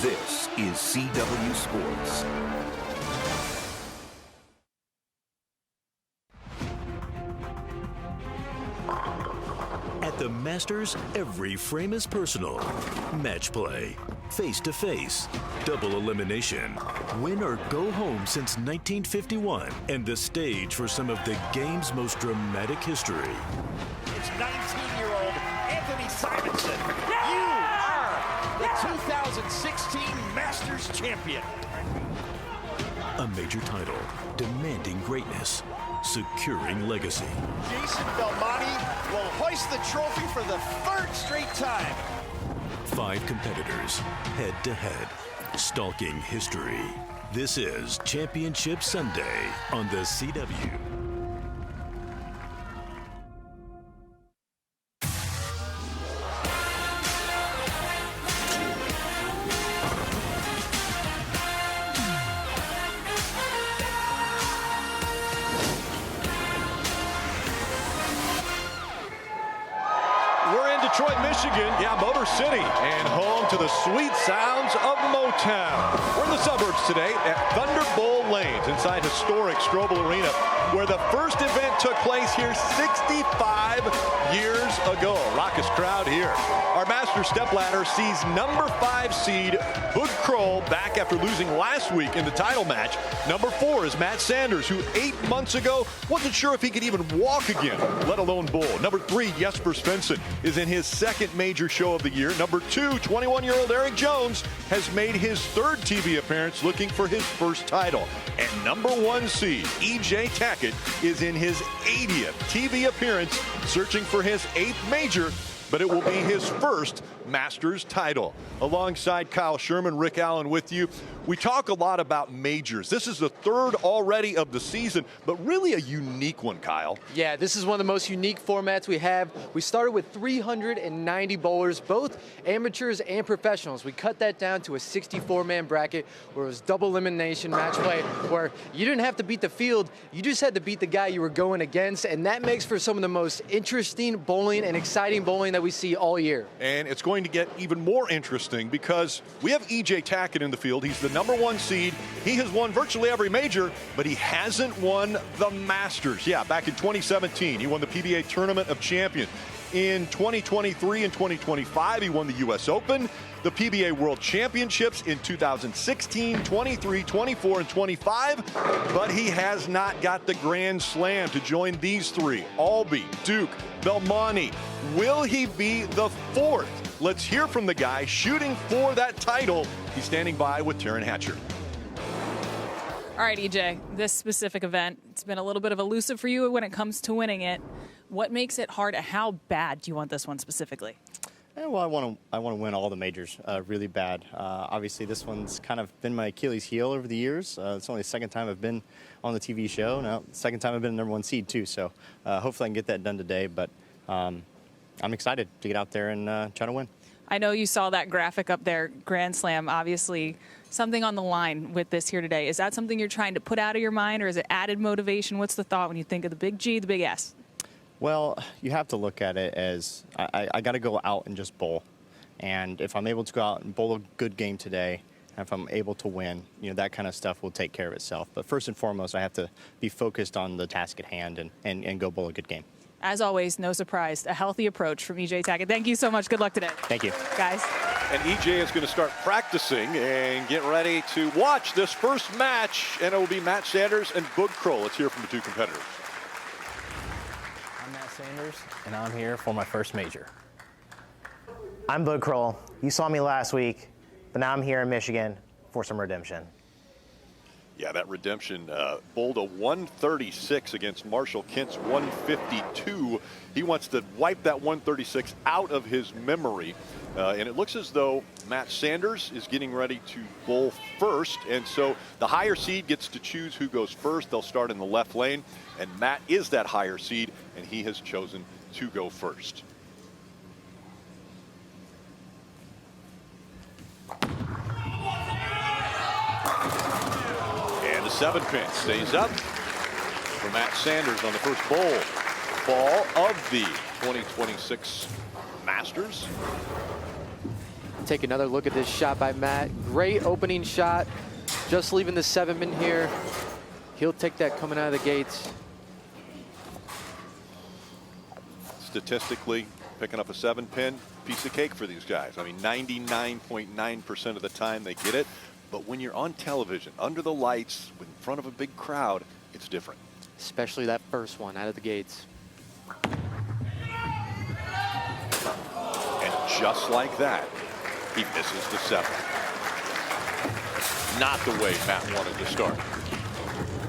This is CW Sports. At the Masters, every frame is personal. Match play, face-to-face, double elimination, win or go home since 1951, and the stage for some of the game's most dramatic history. It's 19-year-old Anthony Simonson. You are the 2016 Masters champion. A major title, demanding greatness, securing legacy. Jason Belmonte will hoist the trophy for the third straight time. 5 competitors, head-to-head, stalking history. This is Championship Sunday on the CW. Detroit, Michigan, Motor City, and home to the sweet sounds of Motown. We're in the suburbs today at Thunderbowl Lanes inside historic Strobel Arena, where the first event took place here 65 years ago. A raucous crowd here. Our master stepladder sees number 5 seed Boog Croll back after losing last week in the title match. Number 4 is Matt Sanders, who 8 months ago wasn't sure if he could even walk again, let alone bowl. Number 3, Jesper Svensson, is in his second major show of the year. Number 2, 21-year-old Eric Jones has made his 3rd TV appearance looking for his first title. And number 1 seed, EJ Tackett, is in his 80th TV appearance searching for his 8th major, but it will be his first Masters title. Alongside Kyle Sherman, Rick Allen with you. We talk a lot about majors. This is the 3rd already of the season, but really a unique one, Kyle. Yeah, this is one of the most unique formats we have. We started with 390 bowlers, both amateurs and professionals. We cut that down to a 64-man bracket where it was double elimination match play, where you didn't have to beat the field, you just had to beat the guy you were going against, and that makes for some of the most interesting bowling and exciting bowling that we see all year. And it's going to get even more interesting because we have EJ Tackett in the field. He's the number 1 seed. He has won virtually every major, but he hasn't won the Masters. Yeah, back in 2017, he won the PBA Tournament of Champions. In 2023 and 2025, he won the US Open, the PBA World Championships in 2016, 23, 24, and 25, but he has not got the Grand Slam to join these 3, Albee, Duke, Belmonte. Will he be the 4th? Let's hear from the guy shooting for that title. He's standing by with Taryn Hatcher. All right, EJ, this specific event, it's been a little bit of elusive for you when it comes to winning it. What makes it hard? How bad do you want this one specifically? Well, I want to win all the majors really bad. Obviously, this one's kind of been my Achilles heel over the years. It's only the 2nd time I've been on the TV show. Now, 2nd time I've been number 1 seed, too. So hopefully I can get that done today. But I'm excited to get out there and try to win. I know you saw that graphic up there, Grand Slam, obviously something on the line with this here today. Is that something you're trying to put out of your mind, or is it added motivation? What's the thought when you think of the big G, the big S? Well, you have to look at it as I got to go out and just bowl. And if I'm able to go out and bowl a good game today, and if I'm able to win, that kind of stuff will take care of itself. But first and foremost, I have to be focused on the task at hand and go bowl a good game. As always, no surprise, a healthy approach from EJ Tackett. Thank you so much. Good luck today. Thank you. Guys. And EJ is going to start practicing and get ready to watch this first match, and it will be Matt Sanders and Boog Croll. Let's hear from the 2 competitors. I'm Matt Sanders, and I'm here for my first major. I'm Boog Croll. You saw me last week, but now I'm here in Michigan for some redemption. Yeah, that redemption bowled a 136 against Marshall Kent's 152. He wants to wipe that 136 out of his memory. And it looks as though Matt Sanders is getting ready to bowl first. And so the higher seed gets to choose who goes first. They'll start in the left lane. And Matt is that higher seed, and he has chosen to go first. The 7-pin stays up for Matt Sanders on the first ball of the 2026 Masters. take another look at this shot by Matt. Great opening shot. Just leaving the 7-man here. He'll take that coming out of the gates. Statistically, picking up a 7-pin, piece of cake for these guys. I mean, 99.9% of the time they get it. But when you're on television, under the lights, in front of a big crowd, it's different. Especially that first one out of the gates. And just like that, he misses the 7. Not the way Matt wanted to start.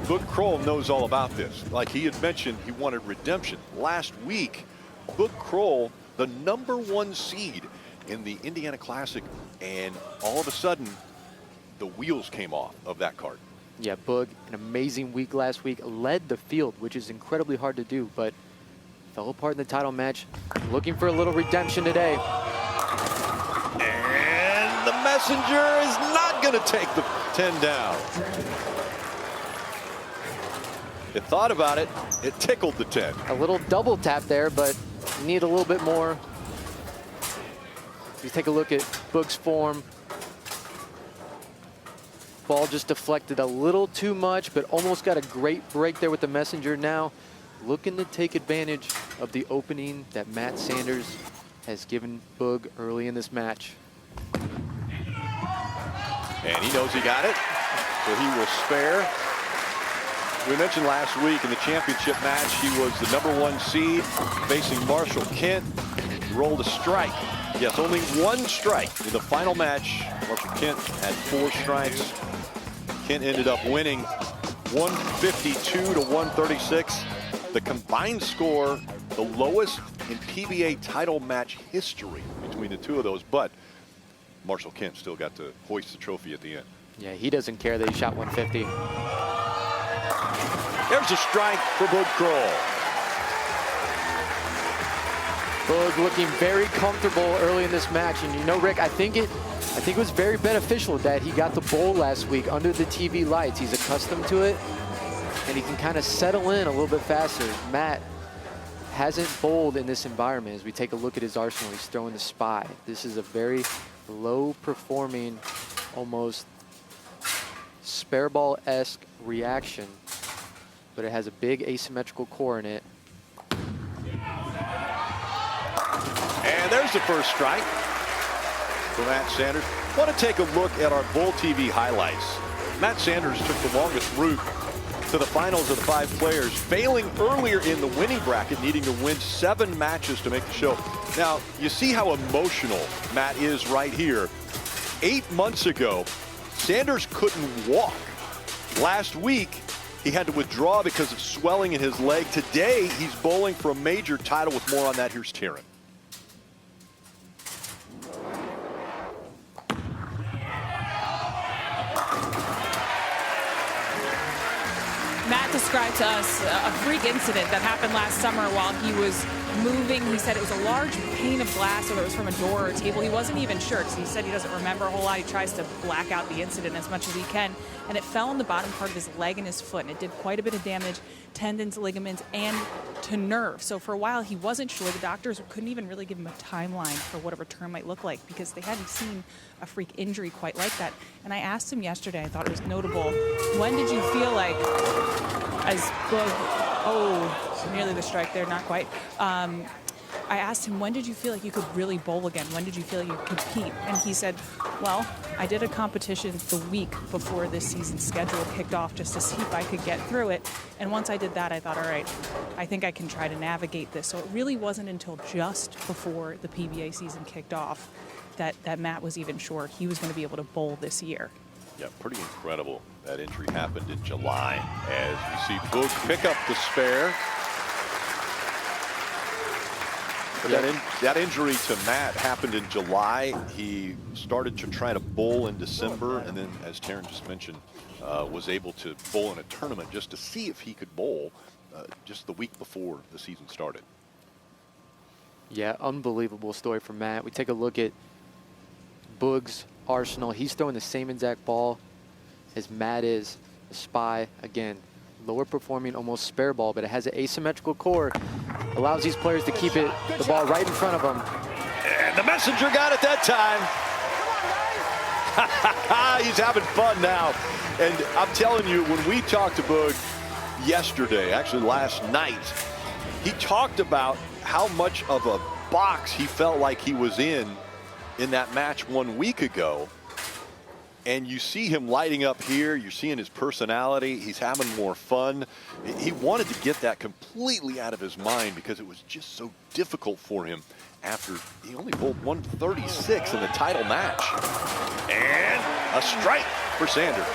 Boog Croll knows all about this. Like he had mentioned, he wanted redemption. Last week, Boog Croll, the #1 seed in the Indiana Classic, and all of a sudden, the wheels came off of that cart. Yeah, Boog, an amazing week last week, led the field, which is incredibly hard to do, but fell apart in the title match. Looking for a little redemption today. And the messenger is not going to take the 10 down. It thought about it. It tickled the 10. A little double tap there, but you need a little bit more. You take a look at Boog's form. Ball just deflected a little too much, but almost got a great break there with the messenger. Now looking to take advantage of the opening that Matt Sanders has given Boog early in this match. And he knows he got it, so he will spare. We mentioned last week in the championship match, he was the #1 seed facing Marshall Kent. He rolled a strike. Yes, only 1 strike in the final match. Marshall Kent had 4 strikes. Kent ended up winning 152 to 136. The combined score, the lowest in PBA title match history between the two of those, but Marshall Kent still got to hoist the trophy at the end. Yeah, he doesn't care that he shot 150. There's a strike for Boog Croll. Boog looking very comfortable early in this match, and you know, Rick, I think it was very beneficial that he got the bowl last week under the TV lights. He's accustomed to it, and he can kind of settle in a little bit faster. Matt hasn't bowled in this environment. As we take a look at his arsenal, he's throwing the spy. This is a very low-performing, almost spare ball-esque reaction, but it has a big asymmetrical core in it. And there's the first strike for Matt Sanders. I want to take a look at our Bowl TV highlights. Matt Sanders took the longest route to the finals of the 5 players, failing earlier in the winning bracket, needing to win 7 matches to make the show. Now, you see how emotional Matt is right here. 8 months ago, Sanders couldn't walk. Last week, he had to withdraw because of swelling in his leg. Today, he's bowling for a major title. With more on that, here's Taryn. Matt described to us a freak incident that happened last summer while he was moving. He said it was a large pane of glass, or it was from a door or a table. He wasn't even sure, because he said he doesn't remember a whole lot. He tries to black out the incident as much as he can, and it fell on the bottom part of his leg and his foot, and it did quite a bit of damage, tendons, ligaments, and to nerve. So for a while, he wasn't sure. The doctors couldn't even really give him a timeline for what a return might look like, because they hadn't seen a freak injury quite like that. And I asked him yesterday, I thought it was notable, when did you feel like, as Boog, oh, nearly the strike there, not quite. I asked him, when did you feel like you could really bowl again? When did you feel like you could compete? And he said, well, I did a competition the week before this season's schedule kicked off, just to see if I could get through it. And once I did that, I thought, all right, I think I can try to navigate this. So it really wasn't until just before the PBA season kicked off that Matt was even sure he was going to be able to bowl this year. Yeah, pretty incredible. That injury happened in July, as you see Boog pick up the spare. But that injury to Matt happened in July. He started to try to bowl in December, and then, as Taryn just mentioned, was able to bowl in a tournament just to see if he could bowl just the week before the season started. Yeah, unbelievable story from Matt. We take a look at Boog's arsenal. He's throwing the same exact ball as Matt is. The spy, again, lower performing, almost spare ball, but it has an asymmetrical core. Allows these players to keep the ball right in front of them. And the messenger got it that time. He's having fun now. And I'm telling you, when we talked to Boog yesterday, actually last night, he talked about how much of a box he felt like he was in that match 1 week ago. And you see him lighting up here. You're seeing his personality. He's having more fun. He wanted to get that completely out of his mind because it was just so difficult for him after he only bowled 136 in the title match. And a strike for Sanders.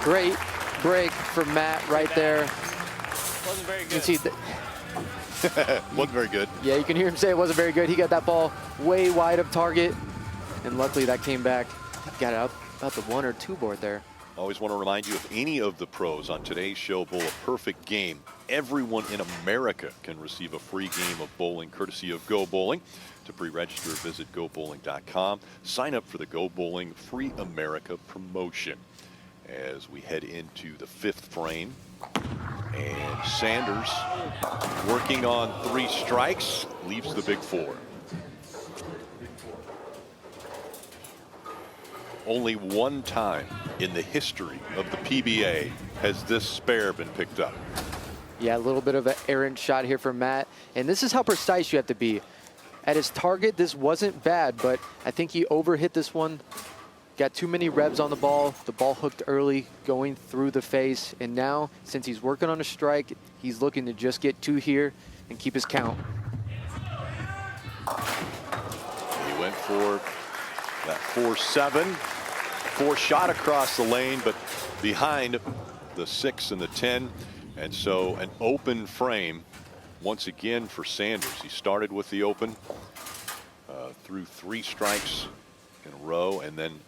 Great break for Matt right there. Wasn't very You can see Wasn't very good. yeah, you can hear him say it wasn't very good. He got that ball way wide of target, and luckily that came back. Got it out about the 1 or 2 board there. Always want to remind you, if any of the pros on today's show bowl a perfect game, everyone in America can receive a free game of bowling courtesy of Go Bowling. To pre-register, visit gobowling.com. Sign up for the Go Bowling Free America promotion. As we head into the 5th frame, and Sanders working on 3 strikes, leaves the big 4. Only one time in the history of the PBA has this spare been picked up. Yeah, a little bit of an errant shot here from Matt. And this is how precise you have to be. At his target, this wasn't bad, but I think he overhit this one. Got too many revs on the ball hooked early, going through the face. And now, since he's working on a strike, he's looking to just get 2 here and keep his count. He went for that 4-7. 4 shot across the lane, but behind the 6 and the 10. And so an open frame once again for Sanders. He started with the open, threw 3 strikes in a row, and then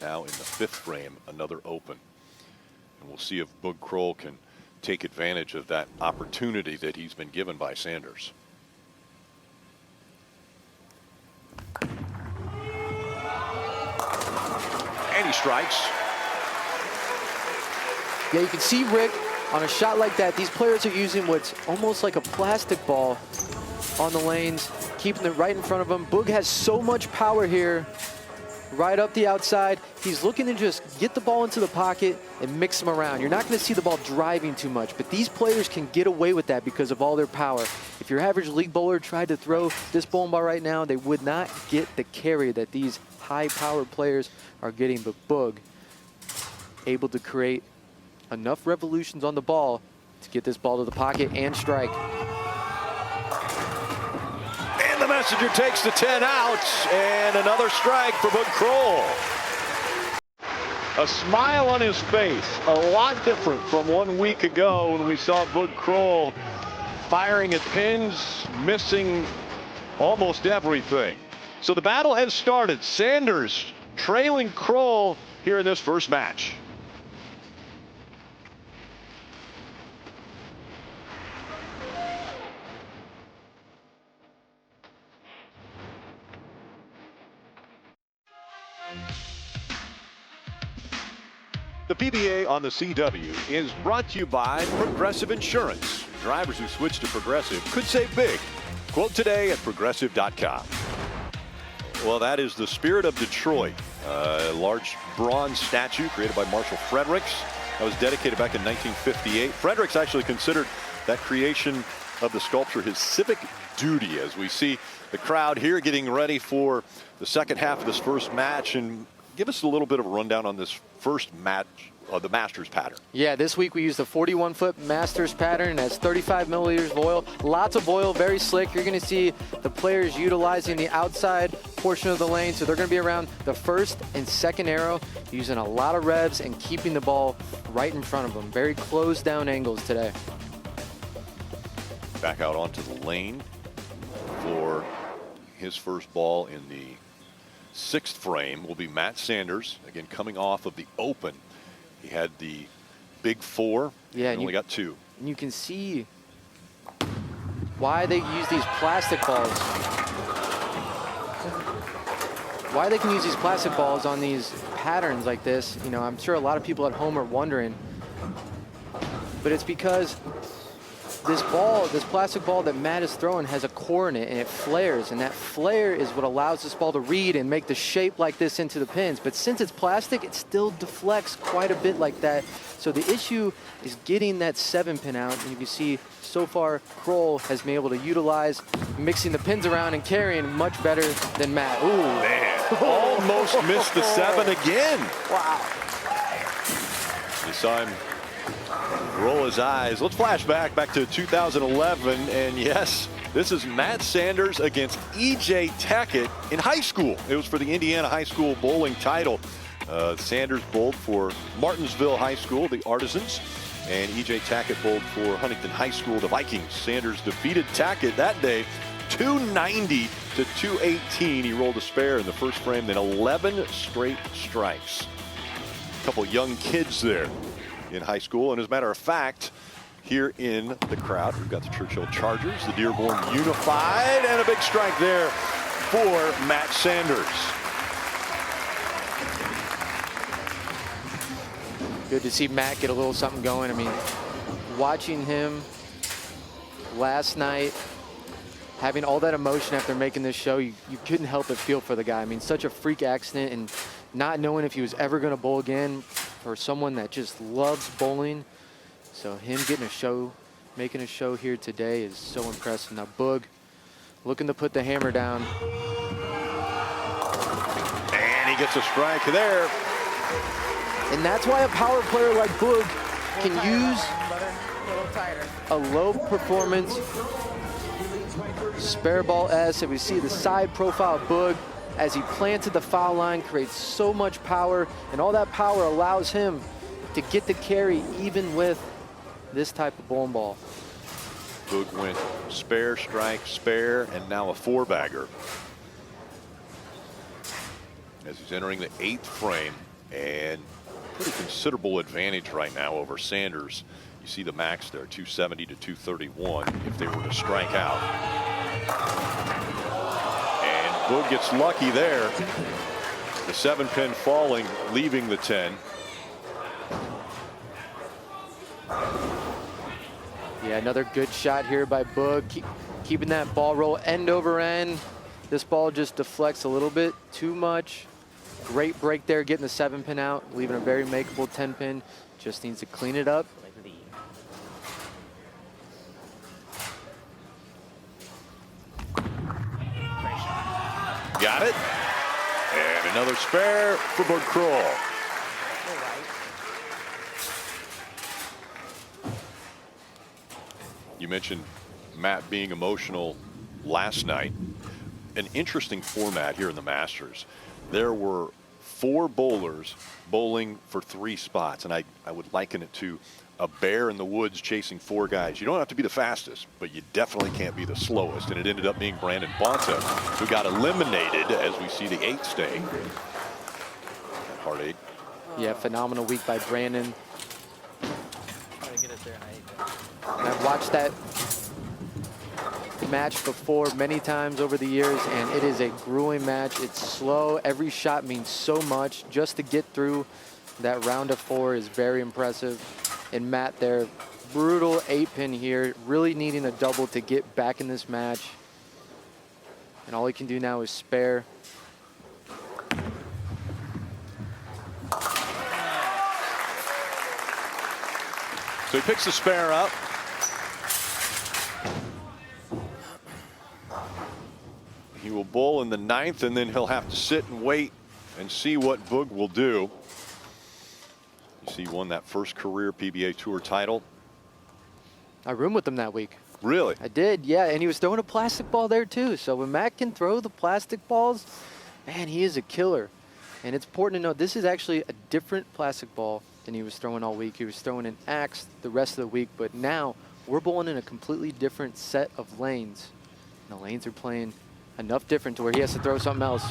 now in the 5th frame, another open. And we'll see if Boog Croll can take advantage of that opportunity that he's been given by Sanders. And he strikes. Yeah, you can see Rick on a shot like that. These players are using what's almost like a plastic ball on the lanes, keeping it right in front of them. Boog has so much power here, right up the outside. He's looking to just get the ball into the pocket and mix them around. You're not going to see the ball driving too much, but these players can get away with that because of all their power. If your average league bowler tried to throw this bowling ball right now, they would not get the carry that these high-powered players are getting. But Boog able to create enough revolutions on the ball to get this ball to the pocket and strike. And the messenger takes the 10 out, and another strike for Boog Croll. A smile on his face, a lot different from 1 week ago when we saw Boog Croll firing at pins, missing almost everything. So the battle has started. Sanders trailing Croll here in this first match. The PBA on the CW is brought to you by Progressive Insurance. Drivers who switch to Progressive could save big. Quote today at progressive.com. Well, that is the spirit of Detroit. A large bronze statue created by Marshall Fredericks that was dedicated back in 1958. Fredericks actually considered that creation of the sculpture his civic duty, as we see the crowd here getting ready for the second half of this first match. And give us a little bit of a rundown on this first match of the Masters pattern. Yeah, this week we used the 41-foot Masters pattern. It has 35 milliliters of oil, lots of oil, very slick. You're going to see the players utilizing the outside portion of the lane, so they're going to be around the first and second arrow, using a lot of revs and keeping the ball right in front of them. Very closed down angles today. Back out onto the lane for his first ball in the 6th frame will be Matt Sanders, again coming off of the open. He had the big 4, yeah, and only got 2. And you can see why they use these plastic balls. Why they can use these plastic balls on these patterns like this. You know, I'm sure a lot of people at home are wondering, but it's because this ball, this plastic ball that Matt is throwing has a core in it, and it flares, and that flare is what allows this ball to read and make the shape like this into the pins. But since it's plastic, it still deflects quite a bit like that. So the issue is getting that 7-pin out, and you can see so far Croll has been able to utilize mixing the pins around and carrying much better than Matt. Ooh. Man, almost missed the 7 again. Wow. You saw him roll his eyes. Let's flash back to 2011, and yes, this is Matt Sanders against E.J. Tackett in high school. It was for the Indiana High School bowling title. Sanders bowled for Martinsville High School, the Artisans, and E.J. Tackett bowled for Huntington High School, the Vikings. Sanders defeated Tackett that day 290 to 218. He rolled a spare in the first frame, then 11 straight strikes. A couple young kids there in high school, and as a matter of fact, here in the crowd, we've got the Churchill Chargers, the Dearborn Unified, and a big strike there for Matt Sanders. Good to see Matt get a little something going. I mean, watching him last night, having all that emotion after making this show, you couldn't help but feel for the guy. I mean, such a freak accident, and not knowing if he was ever going to bowl again, for someone that just loves bowling. So him getting a show, making a show here today is so impressive. Now Boog looking to put the hammer down. And he gets a strike there. And that's why a power player like Boog can use a low performance spare ball S. And we see the side profile of Boog as he planted the foul line, creates so much power, and all that power allows him to get the carry even with this type of bowling ball. Boog went spare, strike, spare, and now a 4-bagger. As he's entering the 8th frame, and pretty considerable advantage right now over Sanders. You see the max there, 270 to 231 if they were to strike out. Boog gets lucky there. The 7-pin falling, leaving the 10. Yeah, another good shot here by Boog. Keeping that ball roll end over end. This ball just deflects a little bit too much. Great break there, getting the 7-pin out, leaving a very makeable 10-pin. Just needs to clean it up. Got it. And another spare for Boog Croll. You mentioned Matt being emotional last night. An interesting format here in the Masters. There were 4 bowlers bowling for 3 spots, and I would liken it to a bear in the woods chasing 4 guys. You don't have to be the fastest, but you definitely can't be the slowest. And it ended up being Brandon Bonta who got eliminated as we see the 8 stay. Hard 8. Yeah, phenomenal week by Brandon. I've watched that match before many times over the years, and it is a grueling match. It's slow. Every shot means so much. Just to get through that round of 4 is very impressive. And Matt there, brutal 8-pin here, really needing a double to get back in this match. And all he can do now is spare. So he picks the spare up. He will bowl in the 9th, and then he'll have to sit and wait and see what Boog will do. You see, he won that first career PBA Tour title. I roomed with him that week. Really? I did, yeah, and he was throwing a plastic ball there too. So when Matt can throw the plastic balls, man, he is a killer. And it's important to note, this is actually a different plastic ball than he was throwing all week. He was throwing an axe the rest of the week, but now we're bowling in a completely different set of lanes. And the lanes are playing enough different to where he has to throw something else.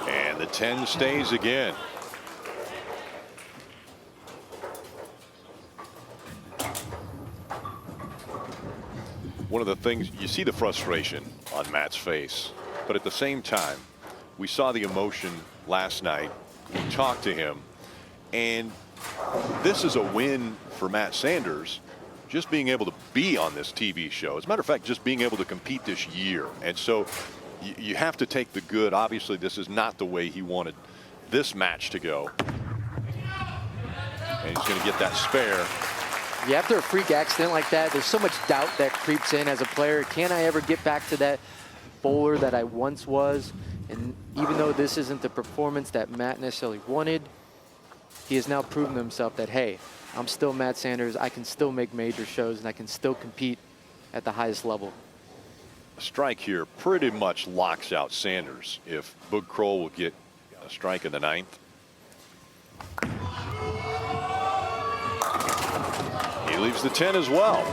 And the 10 stays again. One of the things, you see the frustration on Matt's face, but at the same time, we saw the emotion last night. We talked to him, and this is a win for Matt Sanders just being able to be on this TV show. As a matter of fact, just being able to compete this year. And so you have to take the good. Obviously, this is not the way he wanted this match to go. And he's going to get that spare. Yeah, after a freak accident like that, there's so much doubt that creeps in as a player. Can I ever get back to that bowler that I once was? And even though this isn't the performance that Matt necessarily wanted, he has now proven to himself that, hey, I'm still Matt Sanders. I can still make major shows, and I can still compete at the highest level. A strike here pretty much locks out Sanders if Boog Croll will get a strike in the 9th. He leaves the 10 as well.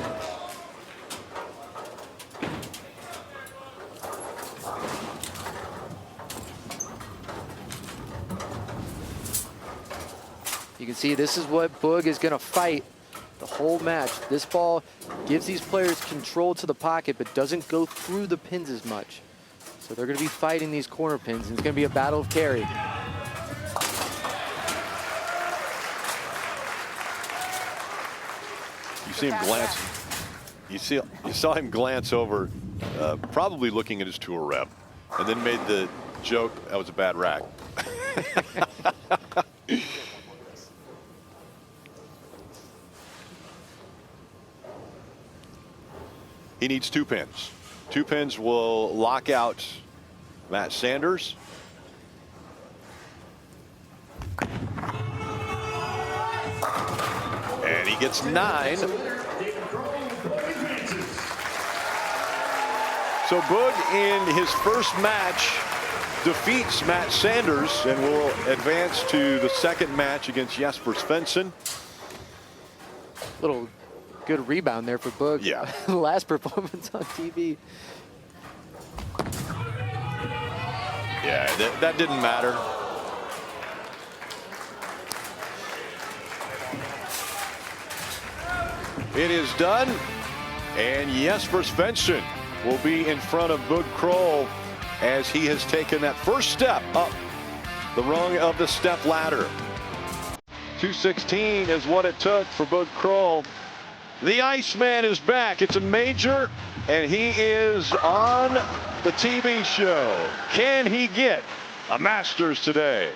You can see this is what Boog is going to fight the whole match. This ball gives these players control to the pocket, but doesn't go through the pins as much. So they're going to be fighting these corner pins, and it's going to be a battle of carry. You see him glance. You saw him glance over, probably looking at his tour rep, and then made the joke that was a bad rack. He needs 2 pins. 2 pins will lock out Matt Sanders. And he gets 9. So Boog in his first match defeats Matt Sanders and will advance to the second match against Jesper Svensson. Little good rebound there for Boog. Yeah. Last performance on TV. Yeah, that didn't matter. It is done. And Jesper Svensson will be in front of Boog Croll as he has taken that first step up the rung of the step ladder. 216 is what it took for Boog Croll. The Iceman is back. It's a major, and he is on the TV show. Can he get a Masters today?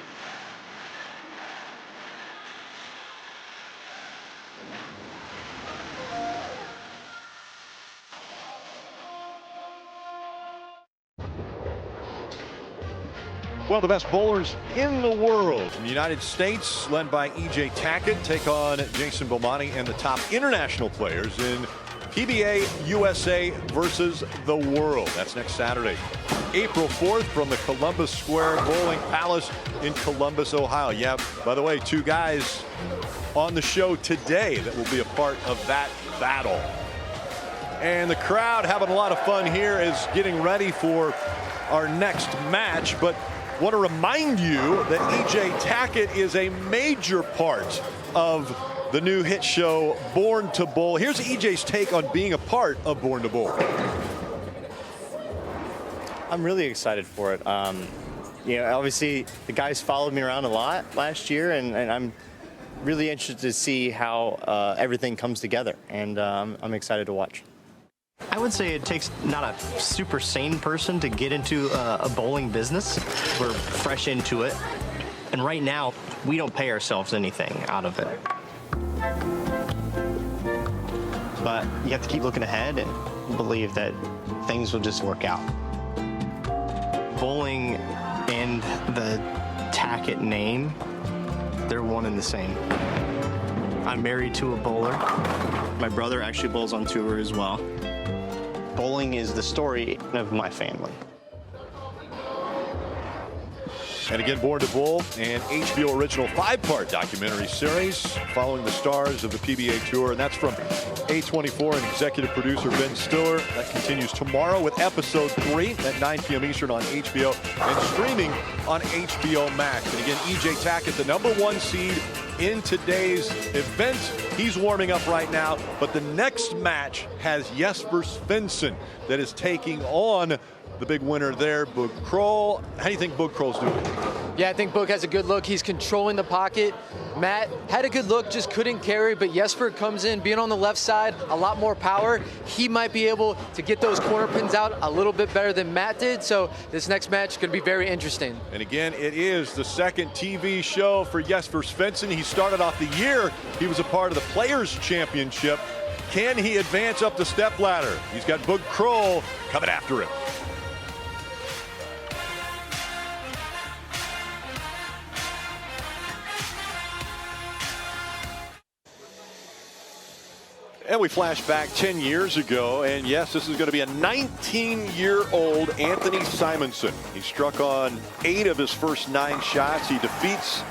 Well, the best bowlers in the world from the United States, led by E.J. Tackett, take on Jason Bomani and the top international players in PBA USA versus the world. That's next Saturday, April 4th, from the Columbus Square Bowling Palace in Columbus, Ohio. Yeah, by the way, 2 guys on the show today that will be a part of that battle. And the crowd having a lot of fun here is getting ready for our next match, but want to remind you that E.J. Tackett is a major part of the new hit show Born to Bowl. Here's E.J.'s take on being a part of Born to Bowl. I'm really excited for it. You know, obviously the guys followed me around a lot last year, and I'm really interested to see how everything comes together, and I'm excited to watch. I would say it takes not a super sane person to get into a bowling business. We're fresh into it. And right now, we don't pay ourselves anything out of it. But you have to keep looking ahead and believe that things will just work out. Bowling and the Tackett name, they're one and the same. I'm married to a bowler. My brother actually bowls on tour as well. Bowling is the story of my family. And again, Born to Bowl, an HBO original 5-part documentary series following the stars of the PBA Tour. And that's from A24 and executive producer Ben Stiller. That continues tomorrow with episode 3 at 9 p.m. Eastern on HBO and streaming on HBO Max. And again, E.J. Tackett, the #1 seed in today's event. He's warming up right now, but the next match has Jesper Svensson that is taking on the big winner there, Boog Croll. How do you think Boog Kroll's doing? Yeah, I think Boog has a good look. He's controlling the pocket. Matt had a good look, just couldn't carry, but Jesper comes in, being on the left side, a lot more power. He might be able to get those corner pins out a little bit better than Matt did, so this next match is going to be very interesting. And again, it is the second TV show for Jesper Svensson. He started off the year, he was a part of the Players' Championship. Can he advance up the stepladder? He's got Boog Croll coming after him. And we flash back 10 years ago, and yes, this is going to be a 19-year-old Anthony Simonson. He struck on 8 of his first 9 shots. He defeats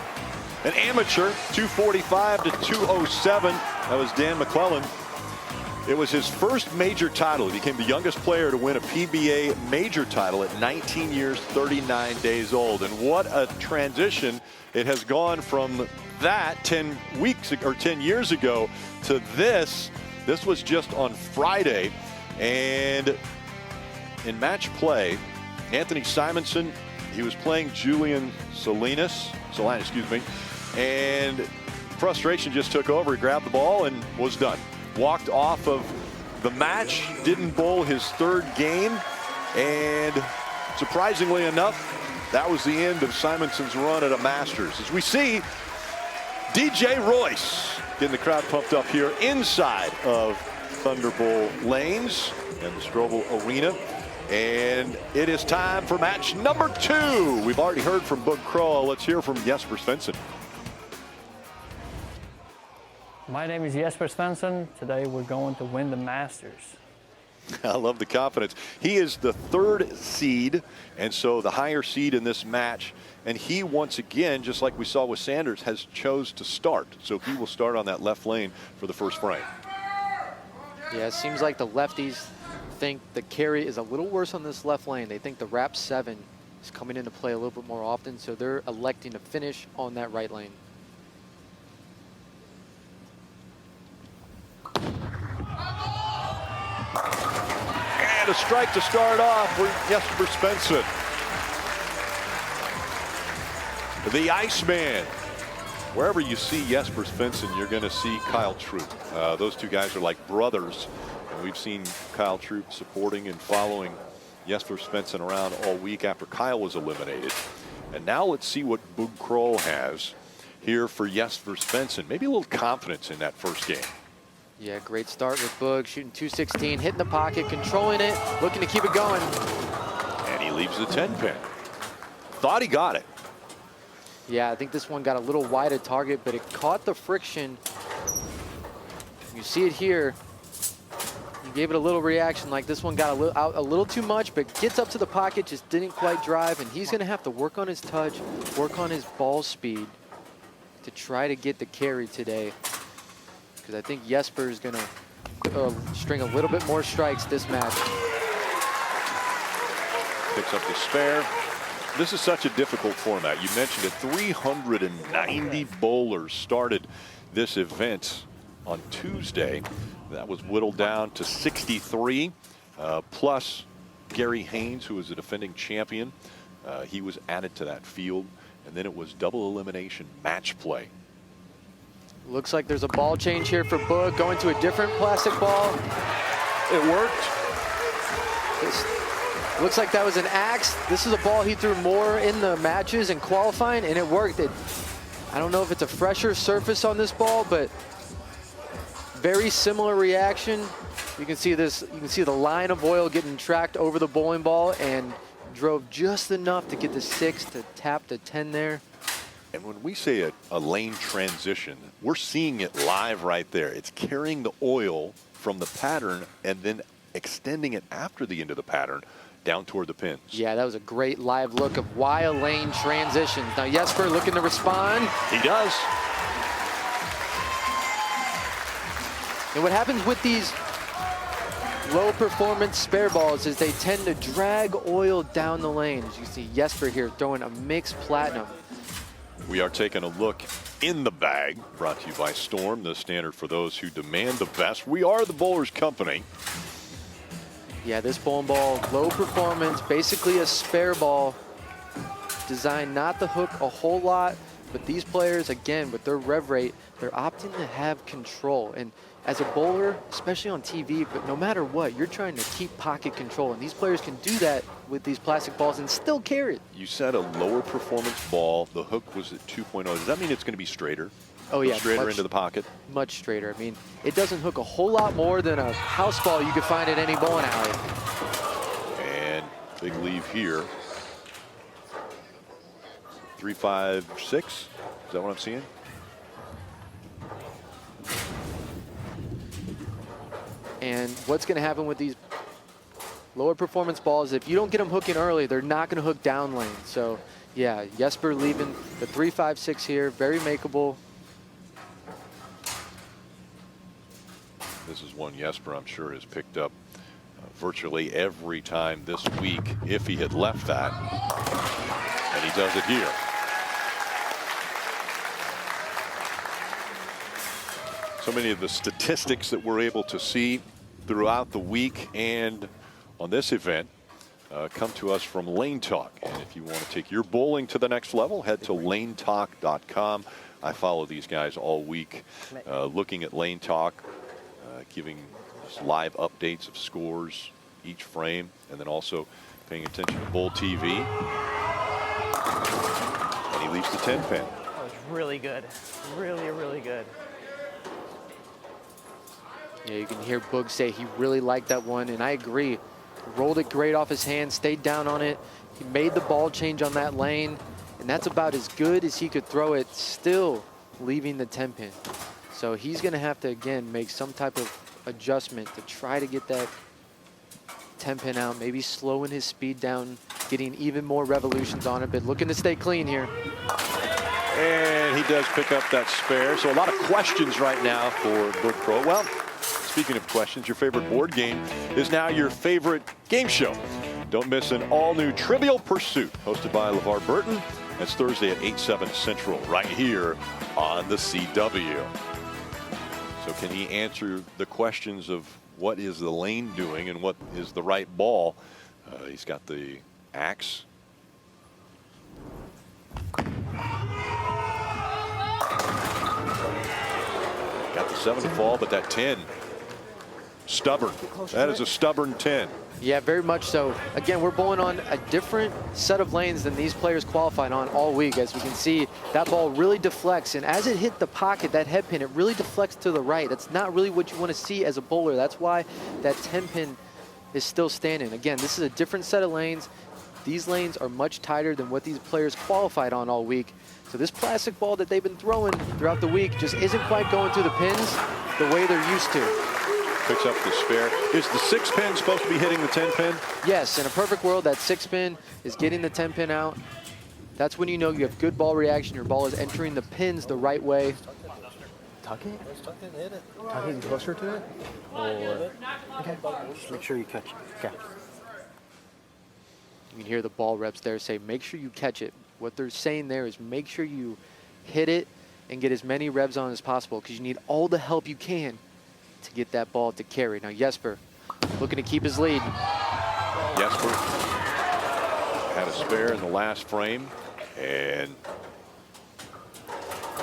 an amateur, 245 to 207. That was Dan McClellan. It was his first major title. He became the youngest player to win a PBA major title at 19 years, 39 days old. And what a transition it has gone from that 10 years ago to this. This was just on Friday, and in match play, Anthony Simonson, he was playing Julian Salinas, and frustration just took over. He grabbed the ball and was done. Walked off of the match, didn't bowl his 3rd game, and surprisingly enough, that was the end of Simonson's run at a Masters. As we see, DJ Royce getting the crowd pumped up here inside of Thunderbowl Lanes and the Stepladder Arena. And it is time for match number 2. We've already heard from Boog Croll. Let's hear from Jesper Svensson. My name is Jesper Svensson. Today we're going to win the Masters. I love the confidence. He is the 3rd seed, and so the higher seed in this match. And he, once again, just like we saw with Sanders, has chose to start. So he will start on that left lane for the first frame. Yeah, it seems like the lefties think the carry is a little worse on this left lane. They think the wrap 7 is coming into play a little bit more often, so they're electing to finish on that right lane. And a strike to start off for Jesper Svensson. The Iceman. Wherever you see Jesper Svensson, you're going to see Kyle Troop. Those two guys are like brothers. And we've seen Kyle Troop supporting and following Jesper Svensson around all week after Kyle was eliminated. And now let's see what Boog Croll has here for Jesper Svensson. Maybe a little confidence in that first game. Yeah, great start with Boog, shooting 216, hitting the pocket, controlling it, looking to keep it going. And he leaves the 10-pin. Thought he got it. Yeah, I think this one got a little wide at target, but it caught the friction. You see it here. He gave it a little reaction, like this one got out a little too much, but gets up to the pocket, just didn't quite drive, and he's going to have to work on his touch, work on his ball speed to try to get the carry today. Because I think Jesper is going to string a little bit more strikes this match. Picks up the spare. This is such a difficult format. You mentioned it. 390 bowlers started this event on Tuesday. That was whittled down to 63, plus Gary Haynes, who was a defending champion. He was added to that field. And then it was double elimination match play. Looks like there's a ball change here for Boog, going to a different plastic ball. It worked. Looks like that was an axe. This is a ball he threw more in the matches and qualifying, and it worked. I don't know if it's a fresher surface on this ball, but very similar reaction. You can see this. You can see the line of oil getting tracked over the bowling ball, and drove just enough to get the 6 to tap the 10 there. And when we say a lane transition, we're seeing it live right there. It's carrying the oil from the pattern and then extending it after the end of the pattern down toward the pins. Yeah, that was a great live look of why a lane transitions. Now Jesper looking to respond. He does. And what happens with these low performance spare balls is they tend to drag oil down the lane. As you see Jesper here throwing a mixed platinum. We are taking a look in the bag, brought to you by Storm, the standard for those who demand the best. We are the Bowlers Company. Yeah, this bowling ball, low performance, basically a spare ball, designed not to hook a whole lot, but these players, again, with their rev rate, they're opting to have control. And as a bowler, especially on TV, but no matter what, you're trying to keep pocket control, and these players can do that with these plastic balls and still carry it. You said a lower performance ball. The hook was at 2.0. Does that mean it's going to be straighter? Oh yeah, straighter into the pocket. Much straighter. I mean, it doesn't hook a whole lot more than a house ball you could find at any bowling alley. And big leave here. 3.56. Is that what I'm seeing? And what's going to happen with these lower performance balls, if you don't get them hooking early, they're not going to hook down lane. So yeah, Jesper leaving the 3.56 here, very makeable. This is one Jesper, I'm sure, has picked up virtually every time this week if he had left that. And he does it here. So many of the statistics that we're able to see throughout the week and on this event come to us from Lane Talk. And if you want to take your bowling to the next level, head to lanetalk.com. I follow these guys all week, looking at Lane Talk, giving us live updates of scores each frame, and then also paying attention to Bowl TV. And he leaves the 10 pin. That was really good. Really, really good. Yeah, you can hear Boog say he really liked that one, and I agree. Rolled it great off his hand, stayed down on it. He made the ball change on that lane, and that's about as good as he could throw it, still leaving the 10 pin. So he's going to have to, again, make some type of adjustment to try to get that 10 pin out, maybe slowing his speed down, getting even more revolutions on it, but looking to stay clean here. And he does pick up that spare. So a lot of questions right now for Boog Croll. Well, speaking of questions, your favorite board game is now your favorite game show. Don't miss an all-new Trivial Pursuit hosted by LeVar Burton. That's Thursday at 8/7 Central right here on the CW. So can he answer the questions of what is the lane doing and what is the right ball? He's got the axe. Got the 7 to fall, but that 10, stubborn. That is a stubborn 10. Yeah, very much so. Again, we're bowling on a different set of lanes than these players qualified on all week. As we can see, that ball really deflects, and as it hit the pocket, that head pin, it really deflects to the right. That's not really what you want to see as a bowler. That's why that 10 pin is still standing. Again, this is a different set of lanes. These lanes are much tighter than what these players qualified on all week. So this plastic ball that they've been throwing throughout the week just isn't quite going through the pins the way they're used to. Picks up the spare. Is the 6 pin supposed to be hitting the 10 pin? Yes, in a perfect world, that 6 pin is getting the 10 pin out. That's when you know you have good ball reaction. Your ball is entering the pins the right way. Tuck it? Tuck it closer to it? Or... Okay. Just make sure you catch it. Okay. You can hear the ball reps there say, make sure you catch it. What they're saying there is make sure you hit it and get as many revs on as possible, because you need all the help you can to get that ball to carry. Now Jesper looking to keep his lead. Jesper had a spare in the last frame and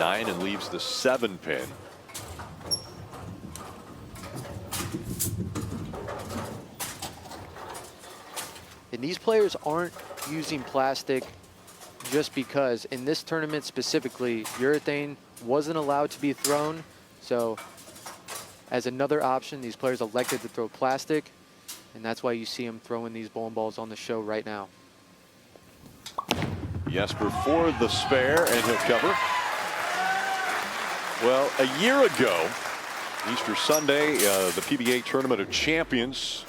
9 and leaves the 7 pin. And these players aren't using plastic just because. In this tournament specifically, urethane wasn't allowed to be thrown. So as another option, these players elected to throw plastic, and that's why you see them throwing these bowling balls on the show right now. Jesper for the spare, and he'll cover. Well, a year ago, Easter Sunday, the PBA Tournament of Champions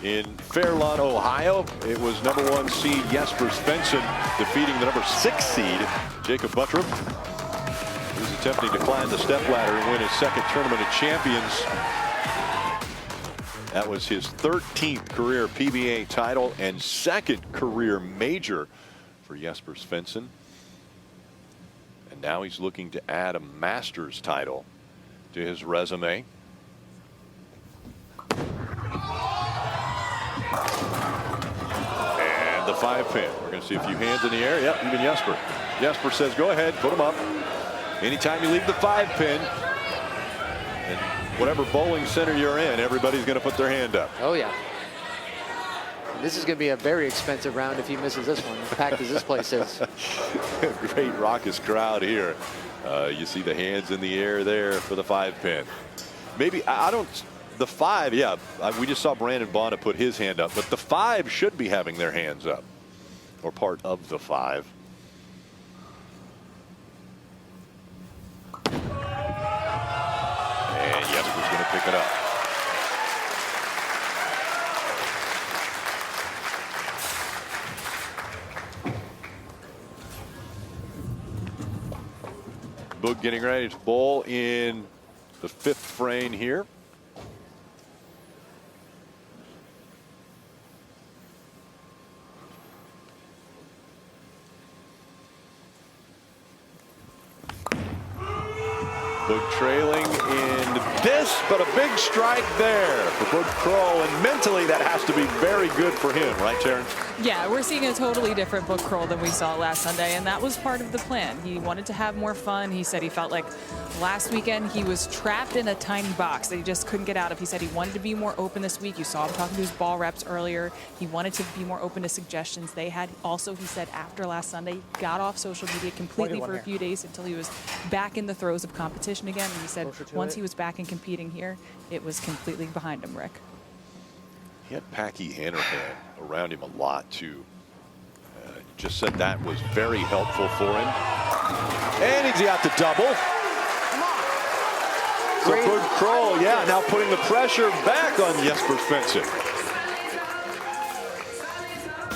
in Fairlawn, Ohio, it was #1 seed Jesper Svensson defeating the #6 seed Jacob Buttrup. He was attempting to climb the stepladder and win his second Tournament of Champions. That was his 13th career PBA title and second career major for Jesper Svensson. And now he's looking to add a Masters title to his resume. 5 pin. We're going to see a few hands in the air. Yep, even Jesper. Jesper says, go ahead, put them up. Anytime you leave the 5 pin, and whatever bowling center you're in, everybody's going to put their hand up. Oh, yeah. This is going to be a very expensive round if he misses this one, as packed as this place is. Great raucous crowd here. You see the hands in the air there for the 5 pin. Maybe, I don't, the 5, yeah, we just saw Brandon Bonda put his hand up, but the 5 should be having their hands up, or part of the 5. And Jesper's going to pick it up. Boog getting ready to bowl in the 5th frame here. Boog trailing in this, but a big strike there for Boog Croll, and mentally that has to be very good for him, right, Terrence? Yeah, we're seeing a totally different Boog Croll than we saw last Sunday, and that was part of the plan. He wanted to have more fun. He said he felt like last weekend he was trapped in a tiny box that he just couldn't get out of. He said he wanted to be more open this week. You saw him talking to his ball reps earlier. He wanted to be more open to suggestions they had. Also, he said after last Sunday, got off social media completely for a few days until he was back in the throes of competition again. And he said once he was back and competing here, it was completely behind him, Rick. He had Packy Hanrahan around him a lot, too. Just said that was very helpful for him. And he's got the double. So Boog Croll, yeah, now putting the pressure back on Jesper Svensson.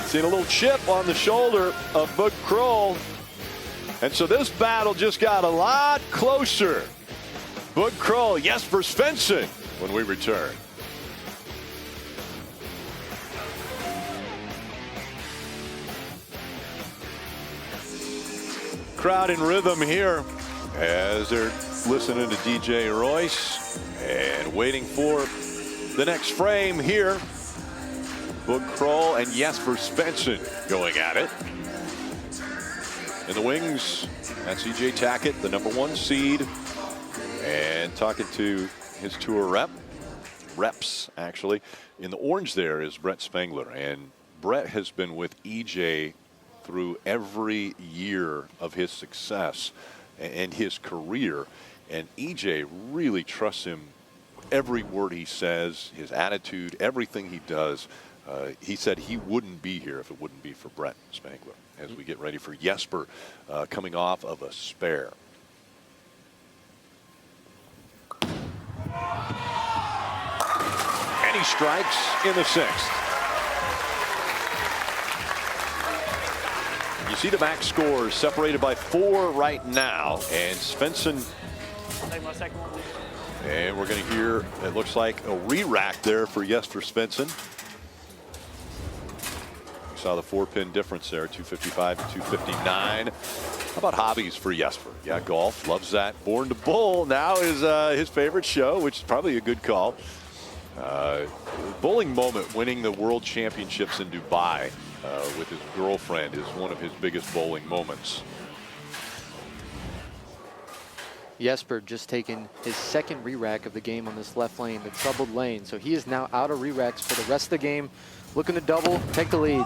Seeing a little chip on the shoulder of Boog Croll. And so this battle just got a lot closer. Boog Croll, Jesper Svensson when we return. Crowd in rhythm here as they're listening to DJ Royce and waiting for the next frame here. Boog Croll and Jesper Svensson going at it. In the wings, that's EJ Tackett, the #1 seed, and talking to his tour reps actually. In the orange there is Brett Spangler, and Brett has been with EJ through every year of his success and his career, and EJ really trusts him. Every word he says, his attitude, everything he does. He said he wouldn't be here if it wouldn't be for Brett Spangler as we get ready for Jesper coming off of a spare. And he strikes in the 6th. You see the max scores separated by 4 right now, and Svensson. And we're going to hear, it looks like a re-rack there for Jesper Svensson. We saw the 4-pin difference there, 255 to 259. How about hobbies for Jesper? Yeah, golf, loves that. Born to Bowl now is his favorite show, which is probably a good call. Bowling moment, winning the World Championships in Dubai with his girlfriend, is one of his biggest bowling moments. Jesper just taken his 2nd re-rack of the game on this left lane, the troubled lane. So he is now out of re-racks for the rest of the game. Looking to double, take the lead.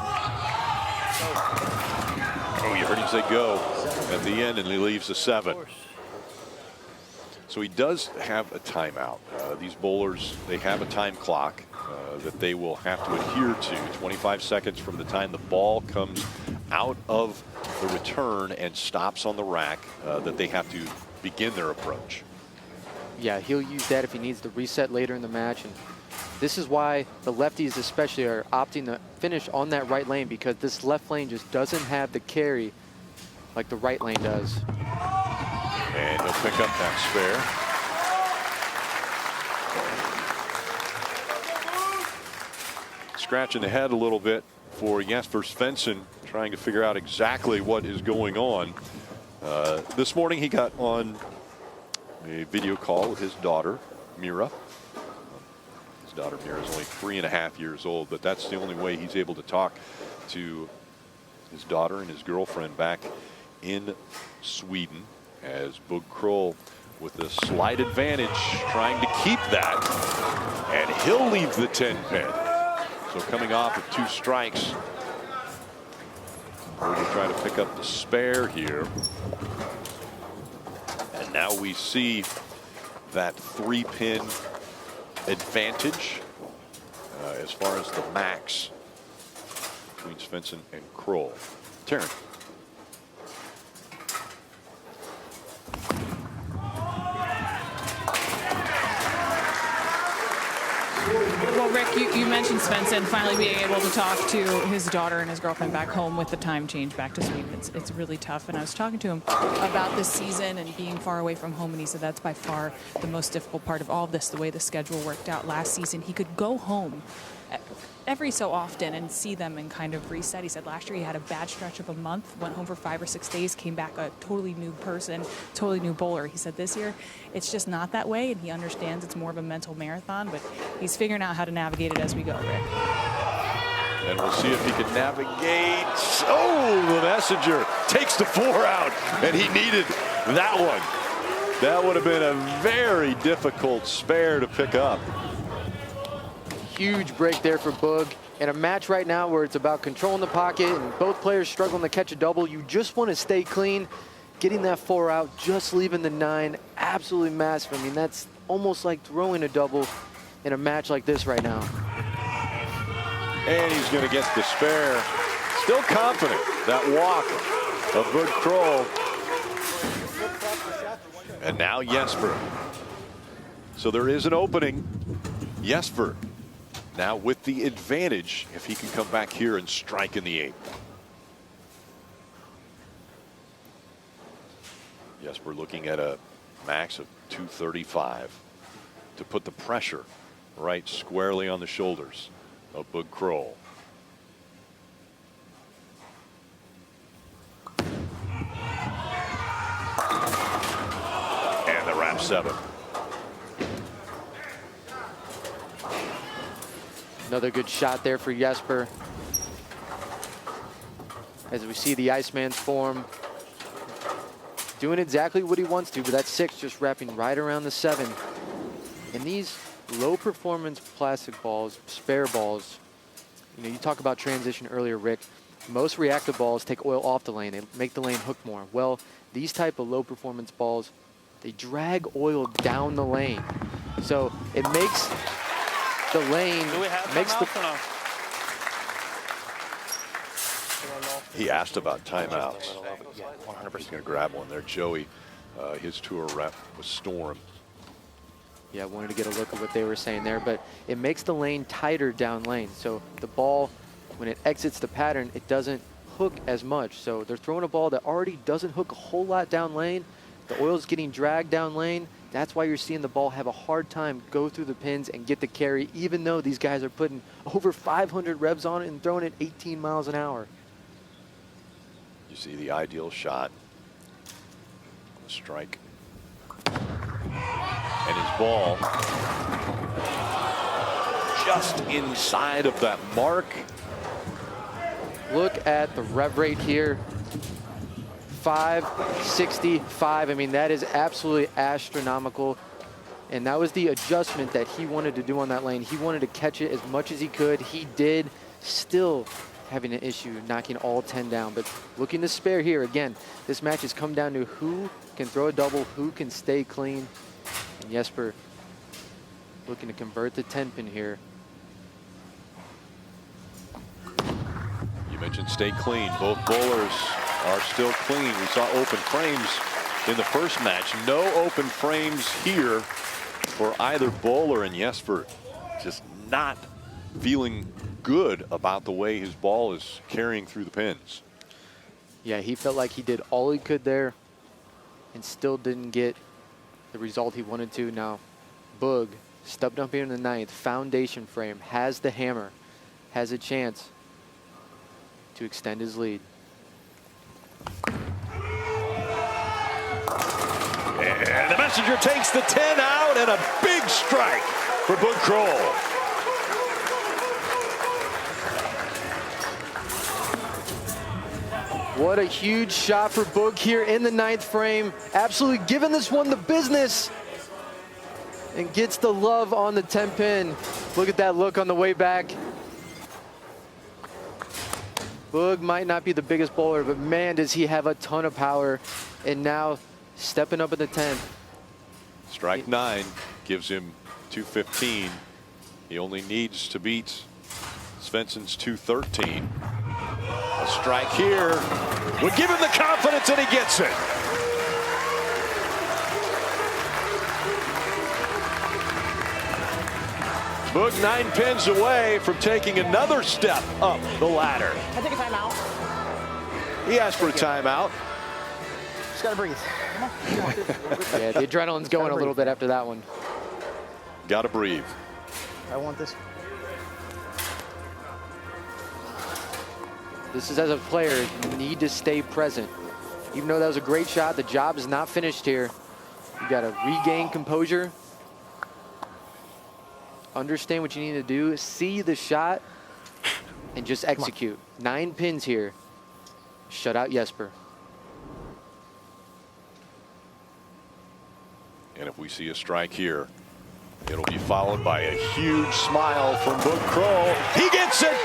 Oh, you heard him say go at the end, and he leaves the 7. So he does have a timeout. These bowlers, they have a time clock that they will have to adhere to. 25 seconds from the time the ball comes out of the return and stops on the rack that they have to begin their approach. Yeah, he'll use that if he needs to reset later in the match. And this is why the lefties especially are opting to finish on that right lane, because this left lane just doesn't have the carry like the right lane does. And he'll pick up that spare. Scratching the head a little bit for Jesper Svensson, trying to figure out exactly what is going on. This morning he got on a video call with his daughter, Mira. His daughter Mira is only 3.5 years old, but that's the only way he's able to talk to his daughter and his girlfriend back in Sweden, as Boog Croll with a slight advantage trying to keep that, and he'll leave the 10 pin. So coming off of 2 strikes, we're going to try to pick up the spare here. And now we see that 3-pin advantage as far as the max between Svensson and Croll. Taryn. Well, Rick, you mentioned Svensson finally being able to talk to his daughter and his girlfriend back home with the time change back to Sweden. It's really tough. And I was talking to him about this season and being far away from home, and he said that's by far the most difficult part of all of this, the way the schedule worked out last season. He could go home every so often and see them and kind of reset. He said last year he had a bad stretch of a month, went home for 5 or 6 days, came back a totally new person, totally new bowler. He said this year it's just not that way, and he understands it's more of a mental marathon, but he's figuring out how to navigate it as we go, Rick. And we'll see if he can navigate. Oh, the messenger takes the 4 out, and he needed that one. That would have been a very difficult spare to pick up. Huge break there for Boog. In a match right now where it's about controlling the pocket and both players struggling to catch a double, you just want to stay clean. Getting that 4 out, just leaving the 9, absolutely massive. I mean, that's almost like throwing a double in a match like this right now. And he's going to get the spare. Still confident. That walk of Boog Croll. And now Jesper. So there is an opening. Jesper now with the advantage if he can come back here and strike in the 8th. Jesper looking at a max of 235 to put the pressure right squarely on the shoulders of Boog Croll. And the wrap 7. Another good shot there for Jesper. As we see the Iceman's form, doing exactly what he wants to, but that 6 just wrapping right around the 7. And these low performance plastic balls, spare balls, you know, you talk about transition earlier, Rick. Most reactive balls take oil off the lane. They make the lane hook more. Well, these type of low performance balls, they drag oil down the lane. So it makes the lane, makes the... He asked about timeouts. 100% going to grab one there. Joey, his tour rep was Storm. Yeah, I wanted to get a look at what they were saying there, but it makes the lane tighter down lane. So the ball, when it exits the pattern, it doesn't hook as much. So they're throwing a ball that already doesn't hook a whole lot down lane. The oil's getting dragged down lane. That's why you're seeing the ball have a hard time go through the pins and get the carry, even though these guys are putting over 500 revs on it and throwing it 18 miles an hour. You see the ideal shot. The strike. And his ball just inside of that mark. Look at the rev rate here. 565. I mean, that is absolutely astronomical. And that was the adjustment that he wanted to do on that lane. He wanted to catch it as much as he could. He did, still having an issue knocking all 10 down. But looking to spare here, again, this match has come down to who can throw a double, who can stay clean. And Jesper looking to convert the 10 pin here. You mentioned stay clean. Both bowlers are still clean. We saw open frames in the first match. No open frames here for either bowler, and Jesper just not feeling good about the way his ball is carrying through the pins. Yeah, he felt like he did all he could there and still didn't get the result he wanted to. Now, Boog stepped up here in the 9th, foundation frame, has the hammer, has a chance to extend his lead. And the messenger takes the 10 out, and a big strike for Boog Croll. What a huge shot for Boog here in the 9th frame. Absolutely giving this one the business. And gets the love on the 10 pin. Look at that look on the way back. Boog might not be the biggest bowler, but man, does he have a ton of power. And now stepping up at the 10th. Strike 9 gives him 215. He only needs to beat Svensson's 213. A strike here would give him the confidence, and he gets it. Boog 9 pins away from taking another step up the ladder. I take a timeout. He asked for a timeout. Just gotta breathe. Yeah, the adrenaline's going a little bit after that one. Gotta breathe. I want this. This is, as a player, you need to stay present. Even though that was a great shot, the job is not finished here. You gotta regain composure. Understand what you need to do, see the shot, and just execute. 9 pins here. Shut out Jesper. And if we see a strike here, it'll be followed by a huge smile from Boog Croll. He gets it!